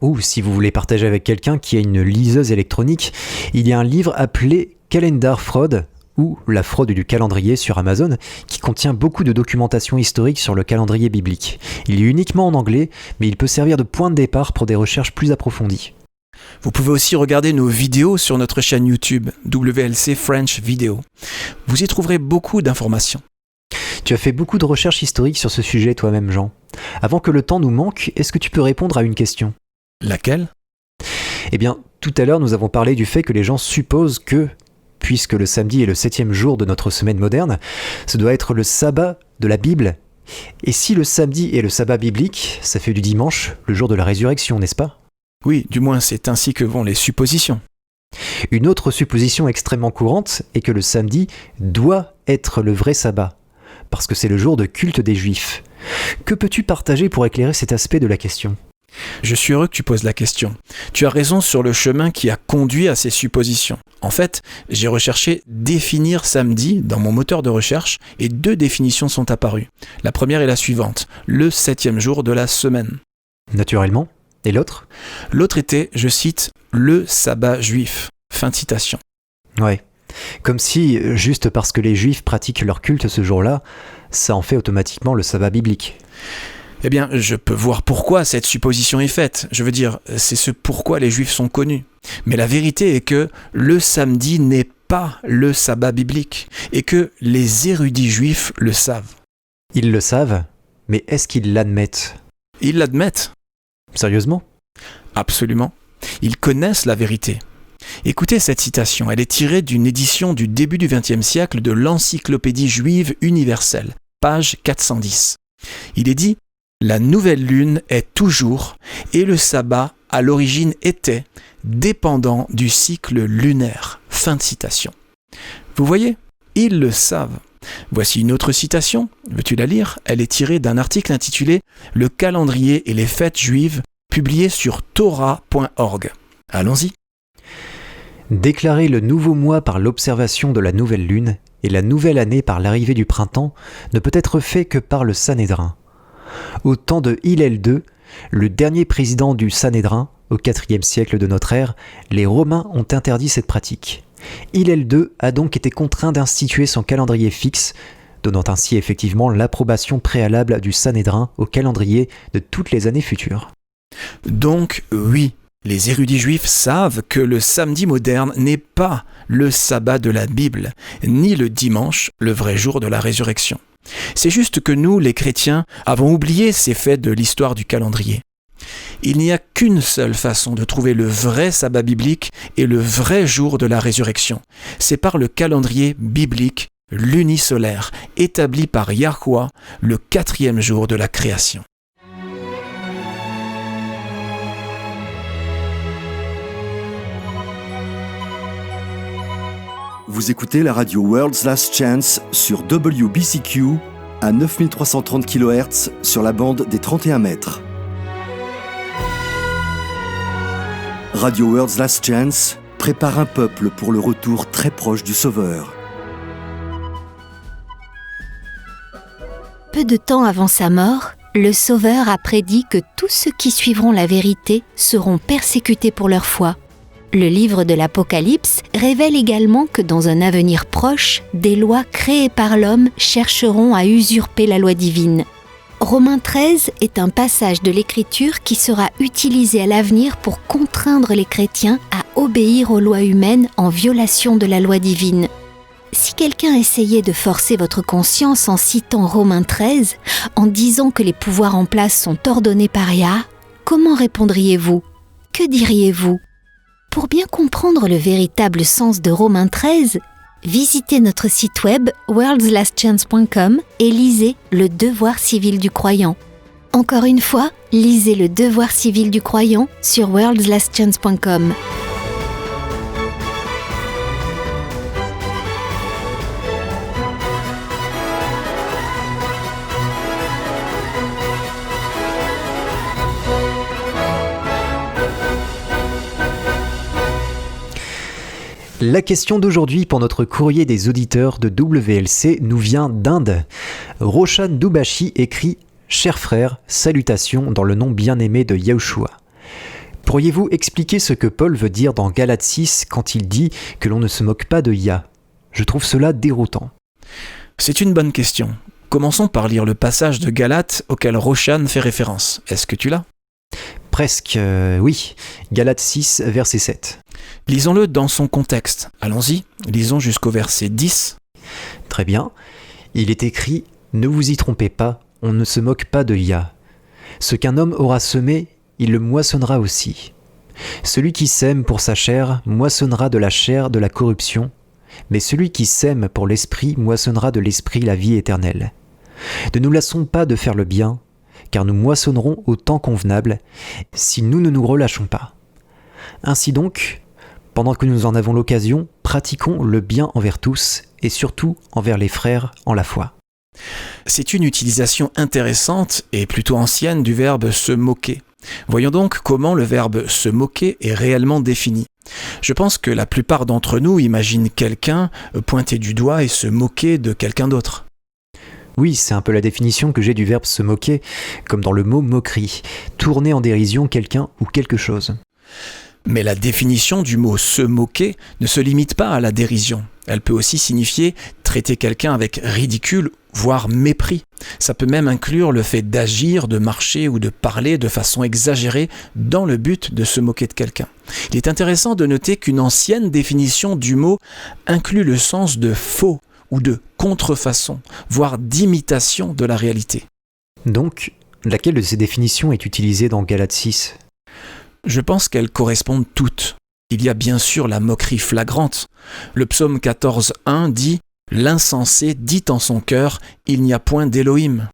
Ou si vous voulez partager avec quelqu'un qui a une liseuse électronique, il y a un livre appelé Calendar Fraud, ou La fraude du calendrier sur Amazon, qui contient beaucoup de documentation historique sur le calendrier biblique. Il est uniquement en anglais, mais il peut servir de point de départ pour des recherches plus approfondies. Vous pouvez aussi regarder nos vidéos sur notre chaîne YouTube, WLC French Video. Vous y trouverez beaucoup d'informations. Tu as fait beaucoup de recherches historiques sur ce sujet toi-même, Jean. Avant que le temps nous manque, est-ce que tu peux répondre à une question ? Laquelle ? Eh bien, tout à l'heure, nous avons parlé du fait que les gens supposent que, puisque le samedi est le 7e jour de notre semaine moderne, ce doit être le sabbat de la Bible. Et si le samedi est le sabbat biblique, ça fait du dimanche le jour de la résurrection, n'est-ce pas ? Oui, du moins c'est ainsi que vont les suppositions. Une autre supposition extrêmement courante est que le samedi doit être le vrai sabbat, parce que c'est le jour de culte des Juifs. Que peux-tu partager pour éclairer cet aspect de la question ? Je suis heureux que tu poses la question. Tu as raison sur le chemin qui a conduit à ces suppositions. En fait, j'ai recherché « définir samedi » dans mon moteur de recherche et 2 définitions sont apparues. La première est la suivante, le 7e jour de la semaine. Naturellement. Et l'autre ? L'autre était, je cite, « le sabbat juif ». Fin de citation. Ouais. Comme si, juste parce que les Juifs pratiquent leur culte ce jour-là, ça en fait automatiquement le sabbat biblique. Eh bien, je peux voir pourquoi cette supposition est faite. Je veux dire, c'est ce pourquoi les Juifs sont connus. Mais la vérité est que le samedi n'est pas le sabbat biblique et que les érudits juifs le savent. Ils le savent, mais est-ce qu'ils l'admettent ? Ils l'admettent. Sérieusement ? Absolument. Ils connaissent la vérité. Écoutez cette citation, elle est tirée d'une édition du début du XXe siècle de l'Encyclopédie juive universelle, page 410. Il est dit « La nouvelle lune est toujours, et le sabbat à l'origine était, dépendant du cycle lunaire. » Fin de citation. Vous voyez, ils le savent. Voici une autre citation, veux-tu la lire ? Elle est tirée d'un article intitulé « Le calendrier et les fêtes juives » publié sur torah.org. Allons-y. Déclarer le nouveau mois par l'observation de la nouvelle lune et la nouvelle année par l'arrivée du printemps ne peut être fait que par le Sanhédrin. Au temps de Hillel II, le dernier président du Sanhédrin, au IVe siècle de notre ère, les Romains ont interdit cette pratique. Hillel II a donc été contraint d'instituer son calendrier fixe, donnant ainsi effectivement l'approbation préalable du Sanhédrin au calendrier de toutes les années futures. Donc oui, les érudits juifs savent que le samedi moderne n'est pas le sabbat de la Bible, ni le dimanche, le vrai jour de la résurrection. C'est juste que nous, les chrétiens, avons oublié ces faits de l'histoire du calendrier. Il n'y a qu'une seule façon de trouver le vrai sabbat biblique et le vrai jour de la résurrection. C'est par le calendrier biblique lunisolaire, établi par Yahweh le 4e jour de la création. Vous écoutez la radio World's Last Chance sur WBCQ à 9330 kHz sur la bande des 31 mètres. Radio World's Last Chance prépare un peuple pour le retour très proche du Sauveur. Peu de temps avant sa mort, le Sauveur a prédit que tous ceux qui suivront la vérité seront persécutés pour leur foi. Le livre de l'Apocalypse révèle également que dans un avenir proche, des lois créées par l'homme chercheront à usurper la loi divine. Romains 13 est un passage de l'Écriture qui sera utilisé à l'avenir pour contraindre les chrétiens à obéir aux lois humaines en violation de la loi divine. Si quelqu'un essayait de forcer votre conscience en citant Romains 13, en disant que les pouvoirs en place sont ordonnés par Yah, comment répondriez-vous ? Que diriez-vous ? Pour bien comprendre le véritable sens de Romains 13, visitez notre site web worldslastchance.com et lisez Le devoir civil du croyant. Encore une fois, lisez Le devoir civil du croyant sur worldslastchance.com. La question d'aujourd'hui pour notre courrier des auditeurs de WLC nous vient d'Inde. Roshan Dubashi écrit « Chers frères, salutations dans le nom bien-aimé de Yahushua. Pourriez-vous expliquer ce que Paul veut dire dans Galates 6 quand il dit que l'on ne se moque pas de Yah ? Je trouve cela déroutant. » C'est une bonne question. Commençons par lire le passage de Galates auquel Roshan fait référence. Est-ce que tu l'as ? Presque, oui. Galates 6, verset 7. Lisons-le dans son contexte. Allons-y, lisons jusqu'au verset 10. Très bien. Il est écrit « Ne vous y trompez pas, on ne se moque pas de Yah. Ce qu'un homme aura semé, il le moissonnera aussi. Celui qui sème pour sa chair moissonnera de la chair de la corruption, mais celui qui sème pour l'esprit moissonnera de l'esprit la vie éternelle. Ne nous lassons pas de faire le bien, car nous moissonnerons au temps convenable, si nous ne nous relâchons pas. Ainsi donc, pendant que nous en avons l'occasion, pratiquons le bien envers tous, et surtout envers les frères en la foi. » C'est une utilisation intéressante et plutôt ancienne du verbe « se moquer ». Voyons donc comment le verbe « se moquer » est réellement défini. Je pense que la plupart d'entre nous imaginent quelqu'un pointer du doigt et se moquer de quelqu'un d'autre. Oui, c'est un peu la définition que j'ai du verbe « se moquer », comme dans le mot « moquerie », tourner en dérision quelqu'un ou quelque chose. Mais la définition du mot « se moquer » ne se limite pas à la dérision. Elle peut aussi signifier traiter quelqu'un avec ridicule, voire mépris. Ça peut même inclure le fait d'agir, de marcher ou de parler de façon exagérée dans le but de se moquer de quelqu'un. Il est intéressant de noter qu'une ancienne définition du mot inclut le sens de faux ou de contrefaçon, voire d'imitation de la réalité. Donc, laquelle de ces définitions est utilisée dans Galates 6 ? Je pense qu'elles correspondent toutes. Il y a bien sûr la moquerie flagrante. Le psaume 14:1 dit « L'insensé dit en son cœur, il n'y a point d'Élohim ».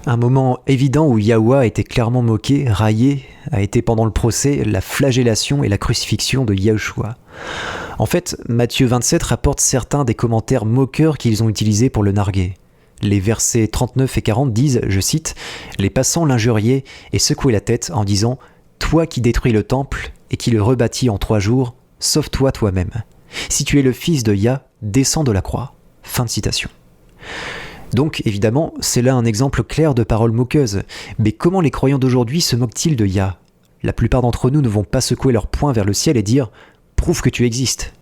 Un moment évident où Yahweh a été clairement moqué, raillé, a été pendant le procès la flagellation et la crucifixion de Yahushua. En fait, Matthieu 27 rapporte certains des commentaires moqueurs qu'ils ont utilisés pour le narguer. Les versets 39 et 40 disent, je cite, « Les passants l'injuriaient et secouaient la tête en disant « Toi qui détruis le temple et qui le rebâtis en 3 jours, sauve-toi toi-même. Si tu es le fils de Yah, descends de la croix. » Fin de citation. Donc, évidemment, c'est là un exemple clair de parole moqueuse. Mais comment les croyants d'aujourd'hui se moquent-ils de Yah ? La plupart d'entre nous ne vont pas secouer leur poing vers le ciel et dire « Prouve que tu existes ».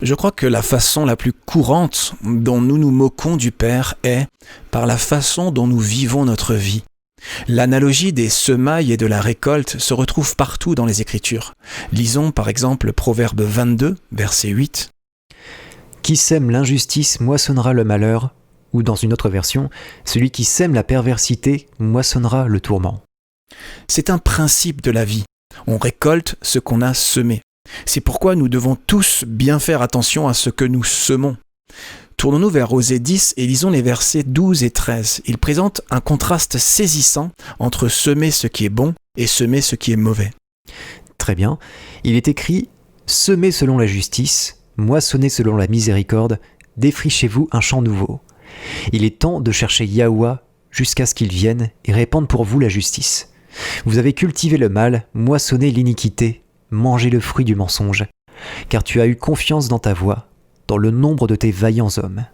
Je crois que la façon la plus courante dont nous nous moquons du Père est par la façon dont nous vivons notre vie. L'analogie des semailles et de la récolte se retrouve partout dans les Écritures. Lisons par exemple Proverbe 22, verset 8. « Qui sème l'injustice moissonnera le malheur » ou dans une autre version, « Celui qui sème la perversité moissonnera le tourment ». C'est un principe de la vie. On récolte ce qu'on a semé. C'est pourquoi nous devons tous bien faire attention à ce que nous semons. Tournons-nous vers Osée 10 et lisons les versets 12 et 13. Ils présentent un contraste saisissant entre semer ce qui est bon et semer ce qui est mauvais. Très bien. Il est écrit « Semez selon la justice, moissonnez selon la miséricorde, défrichez-vous un champ nouveau. Il est temps de chercher Yahuwah jusqu'à ce qu'il vienne et répande pour vous la justice. Vous avez cultivé le mal, moissonné l'iniquité, mangé le fruit du mensonge, car tu as eu confiance dans ta voix, dans le nombre de tes vaillants hommes.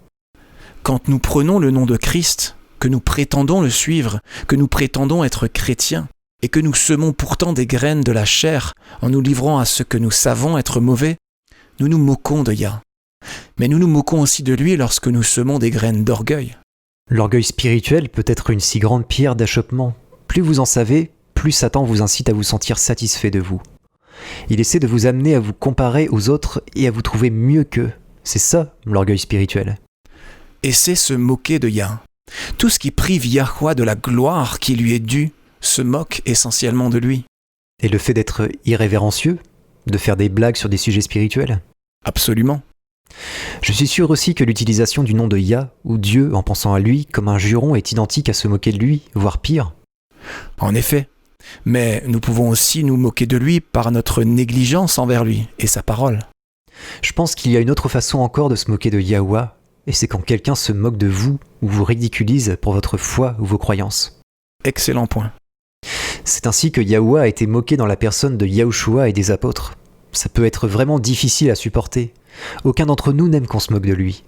Quand nous prenons le nom de Christ, que nous prétendons le suivre, que nous prétendons être chrétiens, et que nous semons pourtant des graines de la chair en nous livrant à ce que nous savons être mauvais, nous nous moquons de Yah. Mais nous nous moquons aussi de lui lorsque nous semons des graines d'orgueil. L'orgueil spirituel peut être une si grande pierre d'achoppement. Plus vous en savez, plus Satan vous incite à vous sentir satisfait de vous. Il essaie de vous amener à vous comparer aux autres et à vous trouver mieux qu'eux. C'est ça, l'orgueil spirituel. Et c'est se moquer de Yah. Tout ce qui prive Yahuwah de la gloire qui lui est due se moque essentiellement de lui. Et le fait d'être irrévérencieux, de faire des blagues sur des sujets spirituels. Absolument. Je suis sûr aussi que l'utilisation du nom de Yah ou Dieu en pensant à lui comme un juron est identique à se moquer de lui, voire pire. En effet. Mais nous pouvons aussi nous moquer de lui par notre négligence envers lui et sa parole. Je pense qu'il y a une autre façon encore de se moquer de Yahuwah, et c'est quand quelqu'un se moque de vous ou vous ridiculise pour votre foi ou vos croyances. Excellent point. C'est ainsi que Yahuwah a été moqué dans la personne de Yahushua et des apôtres. Ça peut être vraiment difficile à supporter. Aucun d'entre nous n'aime qu'on se moque de lui.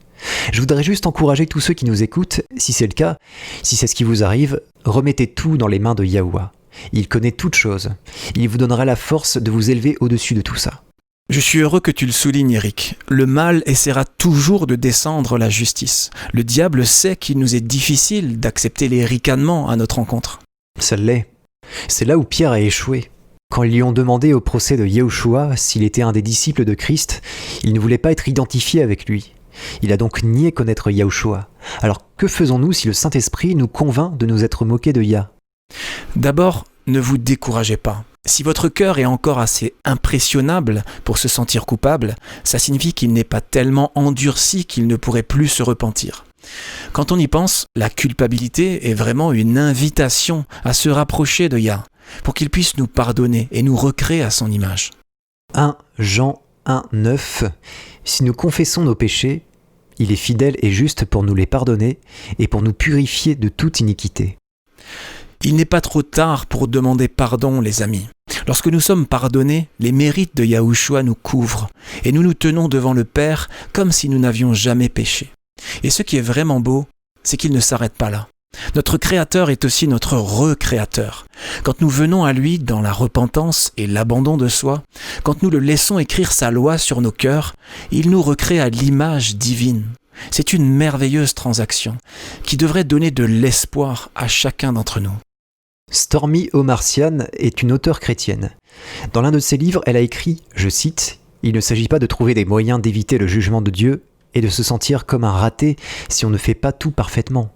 Je voudrais juste encourager tous ceux qui nous écoutent, si c'est le cas, si c'est ce qui vous arrive, remettez tout dans les mains de Yahuwah. Il connaît toutes choses. Il vous donnera la force de vous élever au-dessus de tout ça. Je suis heureux que tu le soulignes, Eric. Le mal essaiera toujours de descendre la justice. Le diable sait qu'il nous est difficile d'accepter les ricanements à notre encontre. Ça l'est. C'est là où Pierre a échoué. Quand ils lui ont demandé au procès de Yahushua s'il était un des disciples de Christ, il ne voulait pas être identifié avec lui. Il a donc nié connaître Yahushua. Alors que faisons-nous si le Saint-Esprit nous convainc de nous être moqués de Yah ? D'abord, ne vous découragez pas. Si votre cœur est encore assez impressionnable pour se sentir coupable, ça signifie qu'il n'est pas tellement endurci qu'il ne pourrait plus se repentir. Quand on y pense, la culpabilité est vraiment une invitation à se rapprocher de Yah, pour qu'il puisse nous pardonner et nous recréer à son image. 1 Jean 1,9 Si nous confessons nos péchés, il est fidèle et juste pour nous les pardonner et pour nous purifier de toute iniquité. Il n'est pas trop tard pour demander pardon, les amis. Lorsque nous sommes pardonnés, les mérites de Yahushua nous couvrent et nous nous tenons devant le Père comme si nous n'avions jamais péché. Et ce qui est vraiment beau, c'est qu'il ne s'arrête pas là. Notre Créateur est aussi notre recréateur. Quand nous venons à lui dans la repentance et l'abandon de soi, quand nous le laissons écrire sa loi sur nos cœurs, il nous recrée à l'image divine. C'est une merveilleuse transaction qui devrait donner de l'espoir à chacun d'entre nous. Stormy Omartian est une auteure chrétienne. Dans l'un de ses livres, elle a écrit, je cite, « Il ne s'agit pas de trouver des moyens d'éviter le jugement de Dieu et de se sentir comme un raté si on ne fait pas tout parfaitement.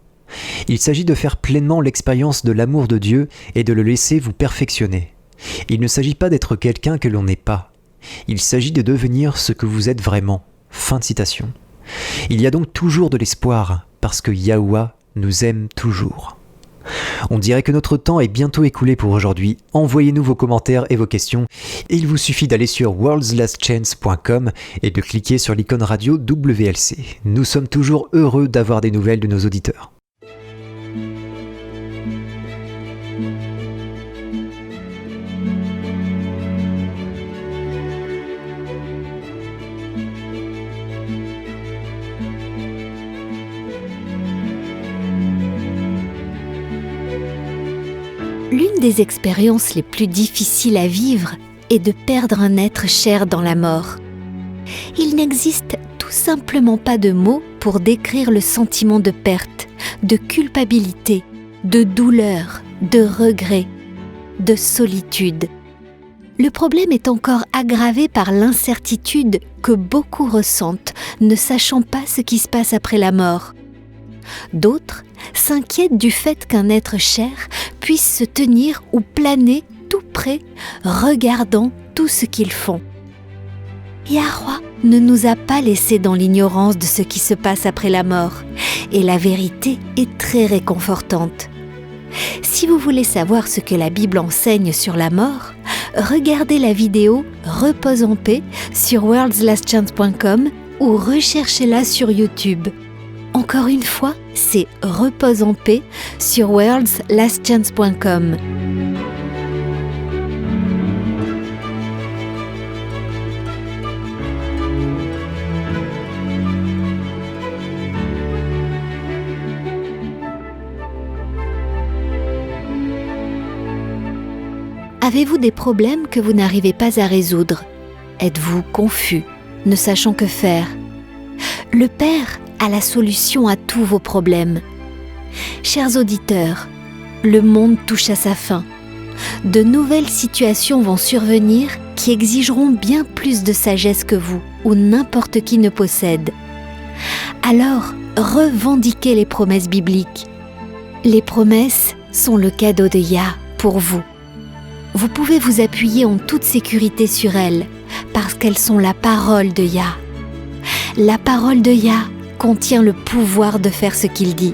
Il s'agit de faire pleinement l'expérience de l'amour de Dieu et de le laisser vous perfectionner. Il ne s'agit pas d'être quelqu'un que l'on n'est pas. Il s'agit de devenir ce que vous êtes vraiment. » Fin de citation. Il y a donc toujours de l'espoir, parce que Yahuwah nous aime toujours. On dirait que notre temps est bientôt écoulé pour aujourd'hui. Envoyez-nous vos commentaires et vos questions. Et il vous suffit d'aller sur worldslastchance.com et de cliquer sur l'icône radio WLC. Nous sommes toujours heureux d'avoir des nouvelles de nos auditeurs. L'une des expériences les plus difficiles à vivre est de perdre un être cher dans la mort. Il n'existe tout simplement pas de mots pour décrire le sentiment de perte, de culpabilité, de douleur, de regret, de solitude. Le problème est encore aggravé par l'incertitude que beaucoup ressentent, ne sachant pas ce qui se passe après la mort. D'autres s'inquiètent du fait qu'un être cher puisse se tenir ou planer tout près, regardant tout ce qu'ils font. Yahuwah ne nous a pas laissés dans l'ignorance de ce qui se passe après la mort, et la vérité est très réconfortante. Si vous voulez savoir ce que la Bible enseigne sur la mort, regardez la vidéo Repose en paix sur worldslastchance.com ou recherchez-la sur YouTube. Encore une fois, c'est Repose en paix sur worldslastchance.com. Avez-vous des problèmes que vous n'arrivez pas à résoudre? Êtes-vous confus, ne sachant que faire? Le Père a la solution à tous vos problèmes. Chers auditeurs, le monde touche à sa fin. De nouvelles situations vont survenir qui exigeront bien plus de sagesse que vous ou n'importe qui ne possède. Alors, revendiquez les promesses bibliques. Les promesses sont le cadeau de Yah pour vous. Vous pouvez vous appuyer en toute sécurité sur elles, parce qu'elles sont la parole de Yah. La parole de Yah contient le pouvoir de faire ce qu'il dit.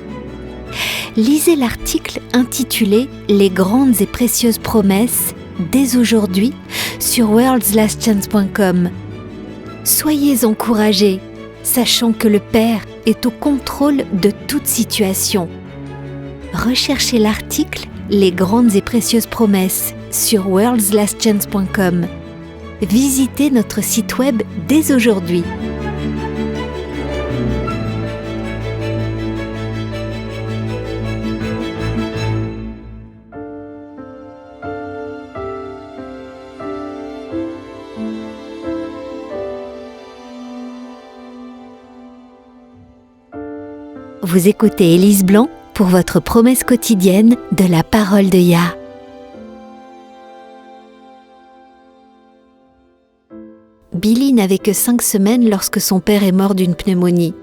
Lisez l'article intitulé « Les grandes et précieuses promesses » dès aujourd'hui sur worldslastchance.com. Soyez encouragés, sachant que le Père est au contrôle de toute situation. Recherchez l'article « Les grandes et précieuses promesses » sur worldslastchance.com. Visitez notre site web dès aujourd'hui. Vous écoutez Élise Blanc pour votre promesse quotidienne de la parole de Yah. Billy n'avait que 5 semaines lorsque son père est mort d'une pneumonie.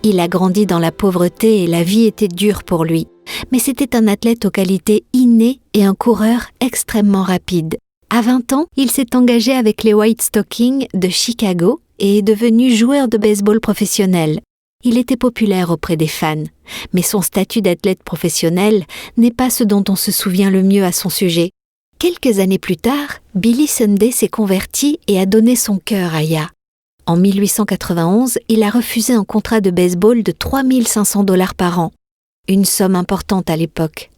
Il a grandi dans la pauvreté et la vie était dure pour lui. Mais c'était un athlète aux qualités innées et un coureur extrêmement rapide. À 20 ans, il s'est engagé avec les White Stockings de Chicago et est devenu joueur de baseball professionnel. Il était populaire auprès des fans, mais son statut d'athlète professionnel n'est pas ce dont on se souvient le mieux à son sujet. Quelques années plus tard, Billy Sunday s'est converti et a donné son cœur à Yah. En 1891, il a refusé un contrat de baseball de 3 500 $ par an, une somme importante à l'époque,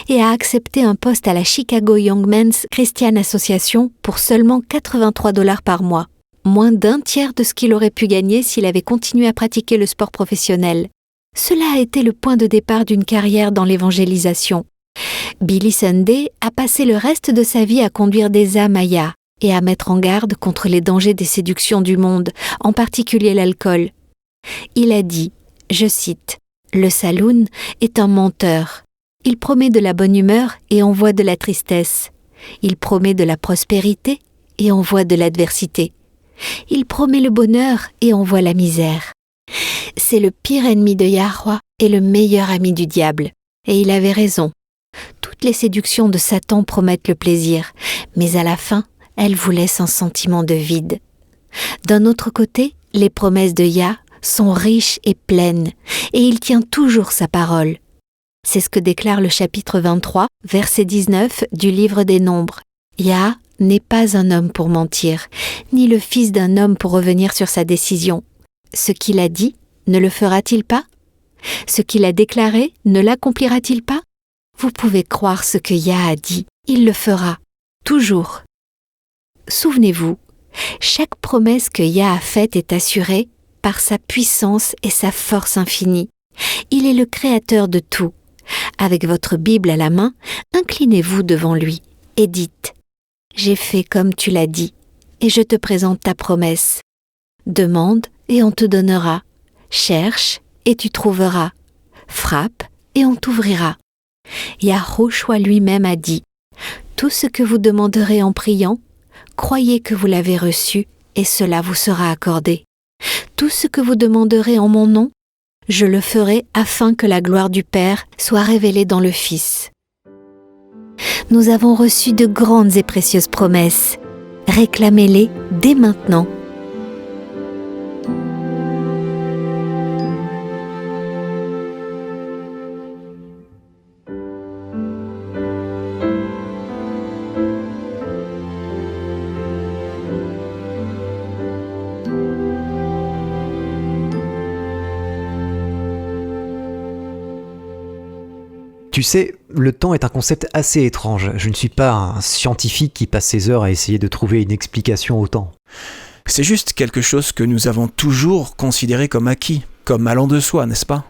et a accepté un poste à la Chicago Young Men's Christian Association pour seulement 83 $ par mois, moins d'un tiers de ce qu'il aurait pu gagner s'il avait continué à pratiquer le sport professionnel. Cela a été le point de départ d'une carrière dans l'évangélisation. Billy Sunday a passé le reste de sa vie à conduire des âmes à Yah et à mettre en garde contre les dangers des séductions du monde, en particulier l'alcool. Il a dit, je cite, « Le saloon est un menteur. Il promet de la bonne humeur et envoie de la tristesse. Il promet de la prospérité et envoie de l'adversité. Il promet le bonheur et envoie la misère. C'est le pire ennemi de Yahweh et le meilleur ami du diable. Et il avait raison. Toutes les séductions de Satan promettent le plaisir, mais à la fin, elles vous laissent un sentiment de vide. D'un autre côté, les promesses de Yah sont riches et pleines, et il tient toujours sa parole. C'est ce que déclare le chapitre 23, verset 19 du livre des Nombres. Yah n'est pas un homme pour mentir, ni le fils d'un homme pour revenir sur sa décision. Ce qu'il a dit, ne le fera-t-il pas? Ce qu'il a déclaré, ne l'accomplira-t-il pas? Vous pouvez croire ce que Yah a dit, il le fera, toujours. Souvenez-vous, chaque promesse que Yah a faite est assurée par sa puissance et sa force infinie. Il est le créateur de tout. Avec votre Bible à la main, inclinez-vous devant lui et dites « J'ai fait comme tu l'as dit, et je te présente ta promesse. Demande et on te donnera. Cherche et tu trouveras. Frappe et on t'ouvrira. » Yahushua lui-même a dit « Tout ce que vous demanderez en priant, croyez que vous l'avez reçu et cela vous sera accordé. Tout ce que vous demanderez en mon nom, je le ferai afin que la gloire du Père soit révélée dans le Fils. » Nous avons reçu de grandes et précieuses promesses. Réclamez-les dès maintenant. Tu sais, le temps est un concept assez étrange. Je ne suis pas un scientifique qui passe ses heures à essayer de trouver une explication au temps. C'est juste quelque chose que nous avons toujours considéré comme acquis, comme allant de soi, n'est-ce pas ?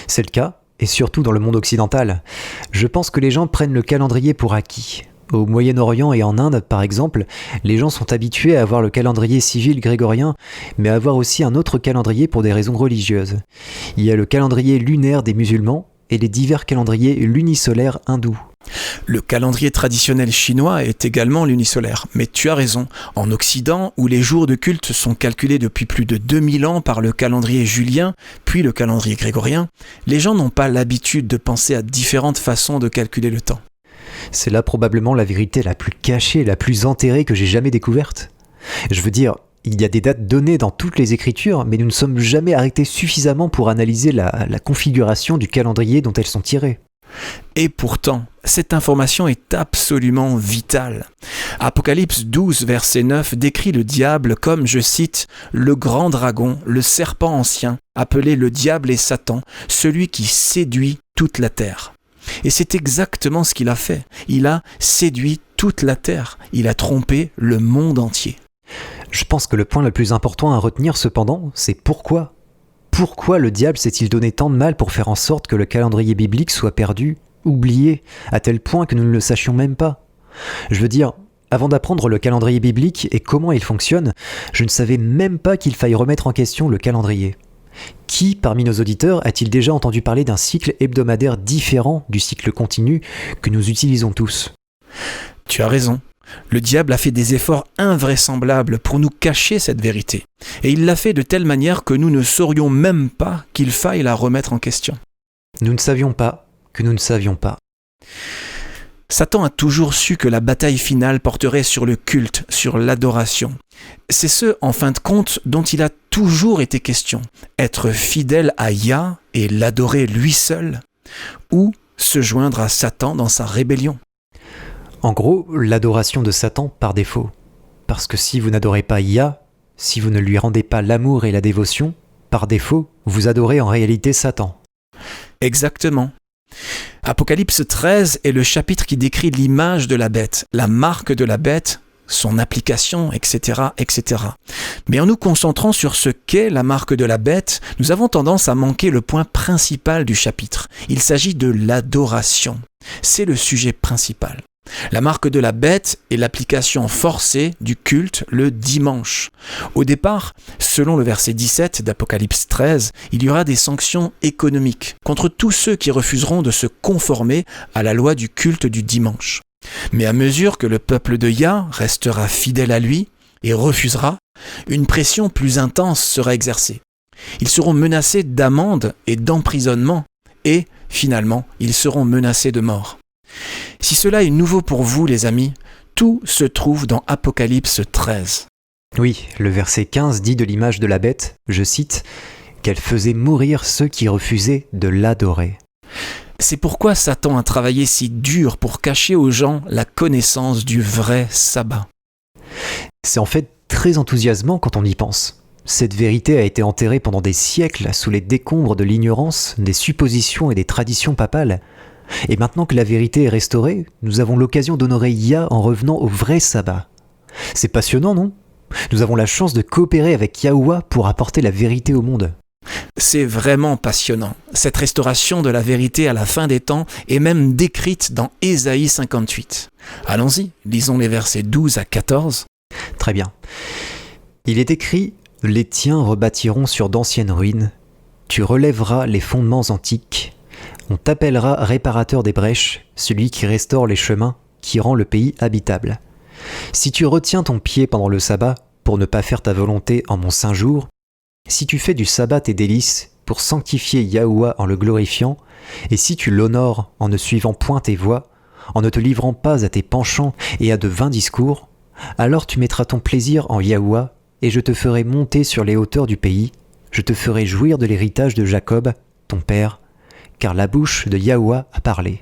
C'est le cas, et surtout dans le monde occidental. Je pense que les gens prennent le calendrier pour acquis. Au Moyen-Orient et en Inde, par exemple, les gens sont habitués à avoir le calendrier civil grégorien, mais à avoir aussi un autre calendrier pour des raisons religieuses. Il y a le calendrier lunaire des musulmans et les divers calendriers lunisolaires hindous. Le calendrier traditionnel chinois est également lunisolaire, mais tu as raison, en Occident, où les jours de culte sont calculés depuis plus de 2000 ans par le calendrier julien, puis le calendrier grégorien, les gens n'ont pas l'habitude de penser à différentes façons de calculer le temps. C'est là probablement la vérité la plus cachée, la plus enterrée que j'ai jamais découverte. Je veux dire, il y a des dates données dans toutes les écritures, mais nous ne sommes jamais arrêtés suffisamment pour analyser la configuration du calendrier dont elles sont tirées. Et pourtant, cette information est absolument vitale. Apocalypse 12, verset 9 décrit le diable comme, je cite, « le grand dragon, le serpent ancien, appelé le diable et Satan, celui qui séduit toute la terre. » Et c'est exactement ce qu'il a fait. Il a séduit toute la terre. Il a trompé le monde entier. Je pense que le point le plus important à retenir cependant, c'est pourquoi. Pourquoi le diable s'est-il donné tant de mal pour faire en sorte que le calendrier biblique soit perdu, oublié, à tel point que nous ne le sachions même pas ? Je veux dire, avant d'apprendre le calendrier biblique et comment il fonctionne, je ne savais même pas qu'il faille remettre en question le calendrier. Qui, parmi nos auditeurs, a-t-il déjà entendu parler d'un cycle hebdomadaire différent du cycle continu que nous utilisons tous ? Tu as raison. Le diable a fait des efforts invraisemblables pour nous cacher cette vérité. Et il l'a fait de telle manière que nous ne saurions même pas qu'il faille la remettre en question. Nous ne savions pas que nous ne savions pas. Satan a toujours su que la bataille finale porterait sur le culte, sur l'adoration. C'est ce, en fin de compte, dont il a toujours été question. Être fidèle à Yah et l'adorer lui seul, ou se joindre à Satan dans sa rébellion. En gros, l'adoration de Satan par défaut. Parce que si vous n'adorez pas Yah, si vous ne lui rendez pas l'amour et la dévotion, par défaut, vous adorez en réalité Satan. Exactement. Apocalypse 13 est le chapitre qui décrit l'image de la bête, la marque de la bête, son application, etc., etc. Mais en nous concentrant sur ce qu'est la marque de la bête, nous avons tendance à manquer le point principal du chapitre. Il s'agit de l'adoration. C'est le sujet principal. La marque de la bête est l'application forcée du culte le dimanche. Au départ, selon le verset 17 d'Apocalypse 13, il y aura des sanctions économiques contre tous ceux qui refuseront de se conformer à la loi du culte du dimanche. Mais à mesure que le peuple de Yah restera fidèle à lui et refusera, une pression plus intense sera exercée. Ils seront menacés d'amende et d'emprisonnement et, finalement, ils seront menacés de mort. Si cela est nouveau pour vous, les amis, tout se trouve dans Apocalypse 13. Oui, le verset 15 dit de l'image de la bête, je cite, « qu'elle faisait mourir ceux qui refusaient de l'adorer ». C'est pourquoi Satan a travaillé si dur pour cacher aux gens la connaissance du vrai sabbat. C'est en fait très enthousiasmant quand on y pense. Cette vérité a été enterrée pendant des siècles sous les décombres de l'ignorance, des suppositions et des traditions papales. Et maintenant que la vérité est restaurée, nous avons l'occasion d'honorer Yah en revenant au vrai sabbat. C'est passionnant, non ? Nous avons la chance de coopérer avec Yahuwah pour apporter la vérité au monde. C'est vraiment passionnant. Cette restauration de la vérité à la fin des temps est même décrite dans Ésaïe 58. Allons-y, lisons les versets 12 à 14. Très bien. Il est écrit « Les tiens rebâtiront sur d'anciennes ruines, tu relèveras les fondements antiques, on t'appellera réparateur des brèches, celui qui restaure les chemins, qui rend le pays habitable. Si tu retiens ton pied pendant le sabbat, pour ne pas faire ta volonté en mon saint jour, si tu fais du sabbat tes délices, pour sanctifier Yahuwah en le glorifiant, et si tu l'honores en ne suivant point tes voies, en ne te livrant pas à tes penchants et à de vains discours, alors tu mettras ton plaisir en Yahuwah, et je te ferai monter sur les hauteurs du pays, je te ferai jouir de l'héritage de Jacob, ton père, car la bouche de Yahuwah a parlé. »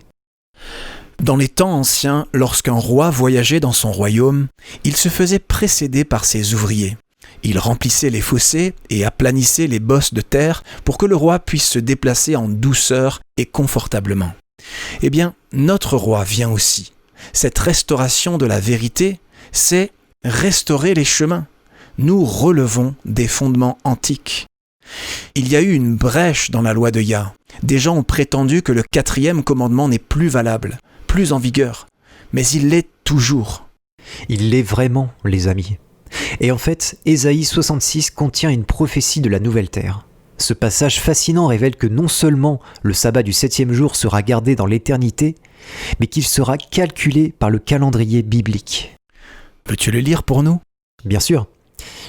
Dans les temps anciens, lorsqu'un roi voyageait dans son royaume, il se faisait précéder par ses ouvriers. Il remplissait les fossés et aplanissait les bosses de terre pour que le roi puisse se déplacer en douceur et confortablement. Eh bien, notre roi vient aussi. Cette restauration de la vérité, c'est restaurer les chemins. Nous relevons des fondements antiques. Il y a eu une brèche dans la loi de Yah. Des gens ont prétendu que le 4e commandement n'est plus valable, plus en vigueur. Mais il l'est toujours. Il l'est vraiment, les amis. Et en fait, Ésaïe 66 contient une prophétie de la nouvelle terre. Ce passage fascinant révèle que non seulement le sabbat du 7e jour sera gardé dans l'éternité, mais qu'il sera calculé par le calendrier biblique. Peux-tu le lire pour nous ? Bien sûr,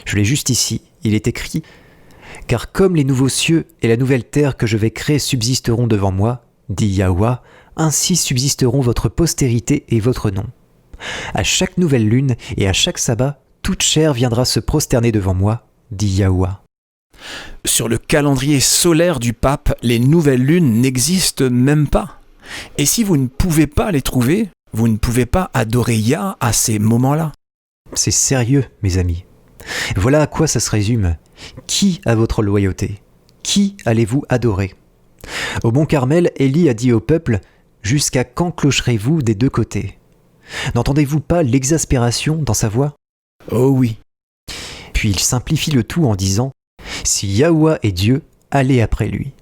je l'ai juste ici. Il est écrit « Car comme les nouveaux cieux et la nouvelle terre que je vais créer subsisteront devant moi, dit Yahweh, ainsi subsisteront votre postérité et votre nom. À chaque nouvelle lune et à chaque sabbat, toute chair viendra se prosterner devant moi, dit Yahweh. » Sur le calendrier solaire du pape, les nouvelles lunes n'existent même pas. Et si vous ne pouvez pas les trouver, vous ne pouvez pas adorer Yah à ces moments-là. C'est sérieux, mes amis. Voilà à quoi ça se résume. Qui a votre loyauté ? Qui allez-vous adorer ? Au Mont Carmel, Élie a dit au peuple « Jusqu'à quand clocherez-vous des deux côtés ?» N'entendez-vous pas l'exaspération dans sa voix ? Oh oui. Puis il simplifie le tout en disant « Si Yahweh est Dieu, allez après lui.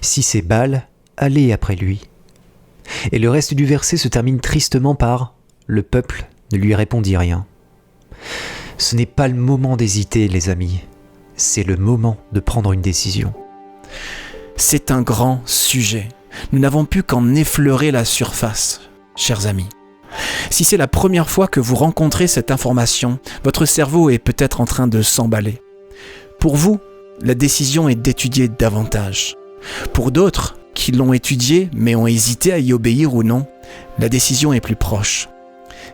Si c'est Baal, allez après lui. » Et le reste du verset se termine tristement par « Le peuple ne lui répondit rien. » Ce n'est pas le moment d'hésiter, les amis. C'est le moment de prendre une décision. C'est un grand sujet. Nous n'avons pu qu'en effleurer la surface, chers amis. Si c'est la première fois que vous rencontrez cette information, votre cerveau est peut-être en train de s'emballer. Pour vous, la décision est d'étudier davantage. Pour d'autres, qui l'ont étudié mais ont hésité à y obéir ou non, la décision est plus proche.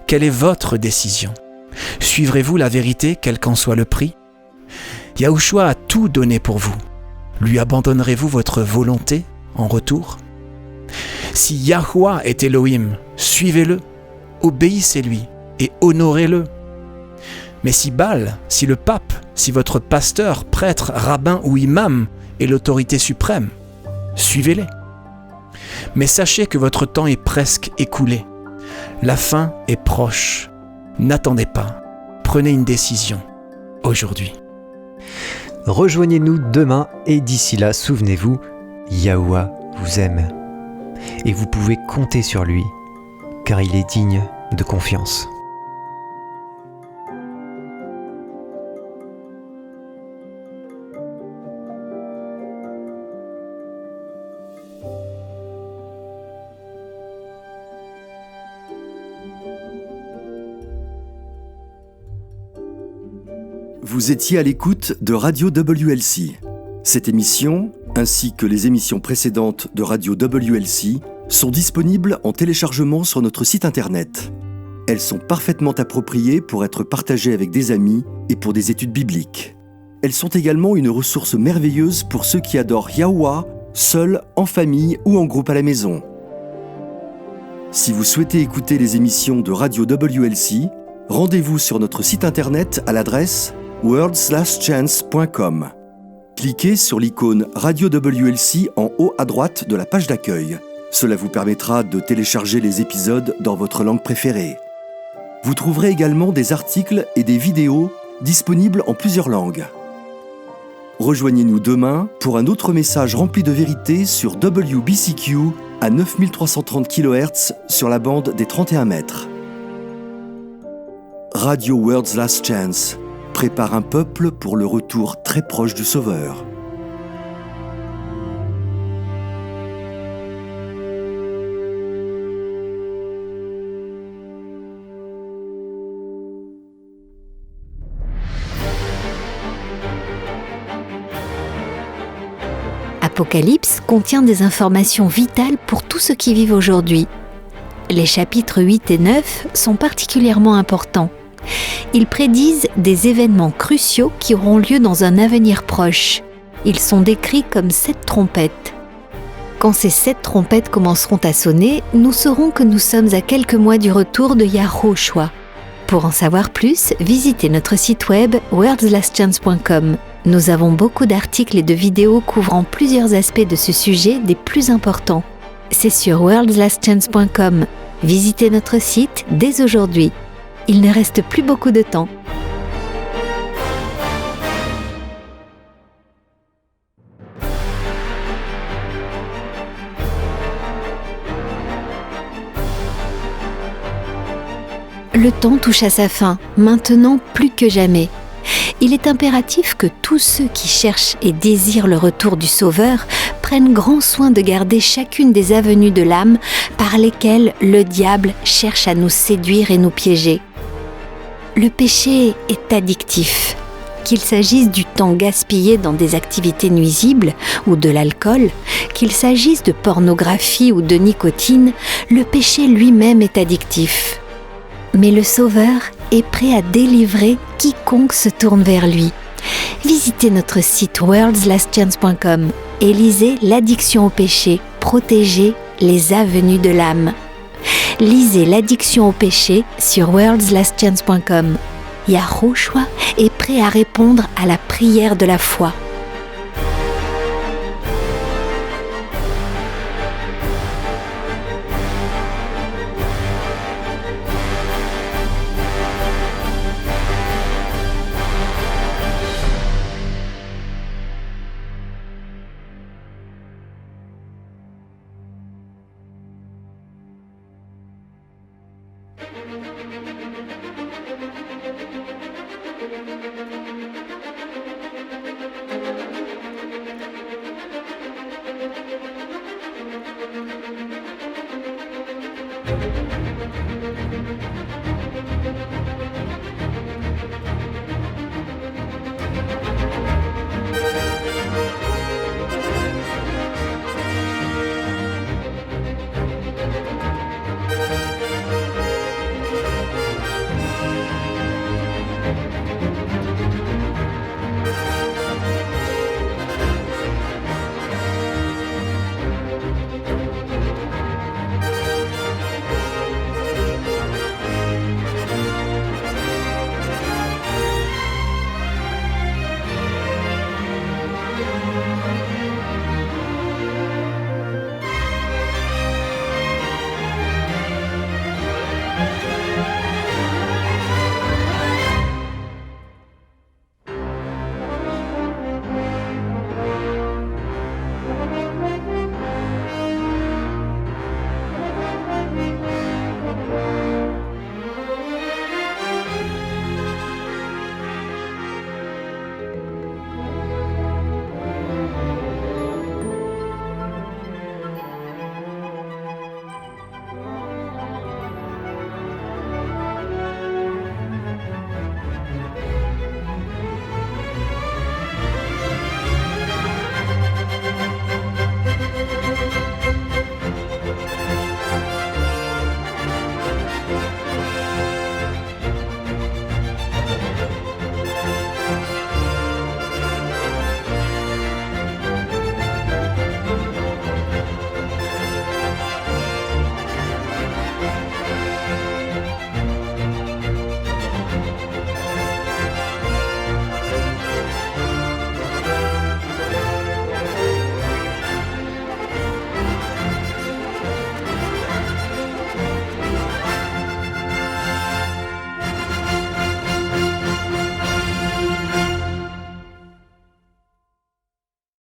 Quelle est votre décision ? Suivrez-vous la vérité, quel qu'en soit le prix ? Yahushua a tout donné pour vous. Lui abandonnerez-vous votre volonté en retour ? Si Yahweh est Elohim, suivez-le, obéissez-lui et honorez-le. Mais si Baal, si le pape, si votre pasteur, prêtre, rabbin ou imam est l'autorité suprême, suivez-les. Mais sachez que votre temps est presque écoulé. La fin est proche. N'attendez pas. Prenez une décision aujourd'hui. Rejoignez-nous demain et d'ici là, souvenez-vous, Yahweh vous aime. Et vous pouvez compter sur lui, car il est digne de confiance. Vous étiez à l'écoute de Radio WLC. Cette émission, ainsi que les émissions précédentes de Radio WLC, sont disponibles en téléchargement sur notre site internet. Elles sont parfaitement appropriées pour être partagées avec des amis et pour des études bibliques. Elles sont également une ressource merveilleuse pour ceux qui adorent Yahweh, seuls, en famille ou en groupe à la maison. Si vous souhaitez écouter les émissions de Radio WLC, rendez-vous sur notre site internet à l'adresse worldslastchance.com. Cliquez sur l'icône Radio WLC en haut à droite de la page d'accueil. Cela vous permettra de télécharger les épisodes dans votre langue préférée. Vous trouverez également des articles et des vidéos disponibles en plusieurs langues. Rejoignez-nous demain pour un autre message rempli de vérité sur WBCQ à 9330 kHz sur la bande des 31 mètres. Radio World's Last Chance prépare un peuple pour le retour très proche du Sauveur. Apocalypse contient des informations vitales pour tous ceux qui vivent aujourd'hui. Les chapitres 8 et 9 sont particulièrement importants. Ils prédisent des événements cruciaux qui auront lieu dans un avenir proche. Ils sont décrits comme 7 trompettes. Quand ces 7 trompettes commenceront à sonner, nous saurons que nous sommes à quelques mois du retour de Yahushua. Pour en savoir plus, visitez notre site web worldslastchance.com. Nous avons beaucoup d'articles et de vidéos couvrant plusieurs aspects de ce sujet des plus importants. c'est sur worldslastchance.com. Visitez notre site dès aujourd'hui. Il ne reste plus beaucoup de temps. Le temps touche à sa fin, maintenant plus que jamais. Il est impératif que tous ceux qui cherchent et désirent le retour du Sauveur prennent grand soin de garder chacune des avenues de l'âme par lesquelles le diable cherche à nous séduire et nous piéger. Le péché est addictif. Qu'il s'agisse du temps gaspillé dans des activités nuisibles ou de l'alcool, qu'il s'agisse de pornographie ou de nicotine, le péché lui-même est addictif. Mais le Sauveur est prêt à délivrer quiconque se tourne vers lui. Visitez notre site worldslastchance.com et lisez L'addiction au péché, protéger les avenues de l'âme. Lisez L'addiction au péché sur worldslastchance.com. Yahushua est prêt à répondre à la prière de la foi.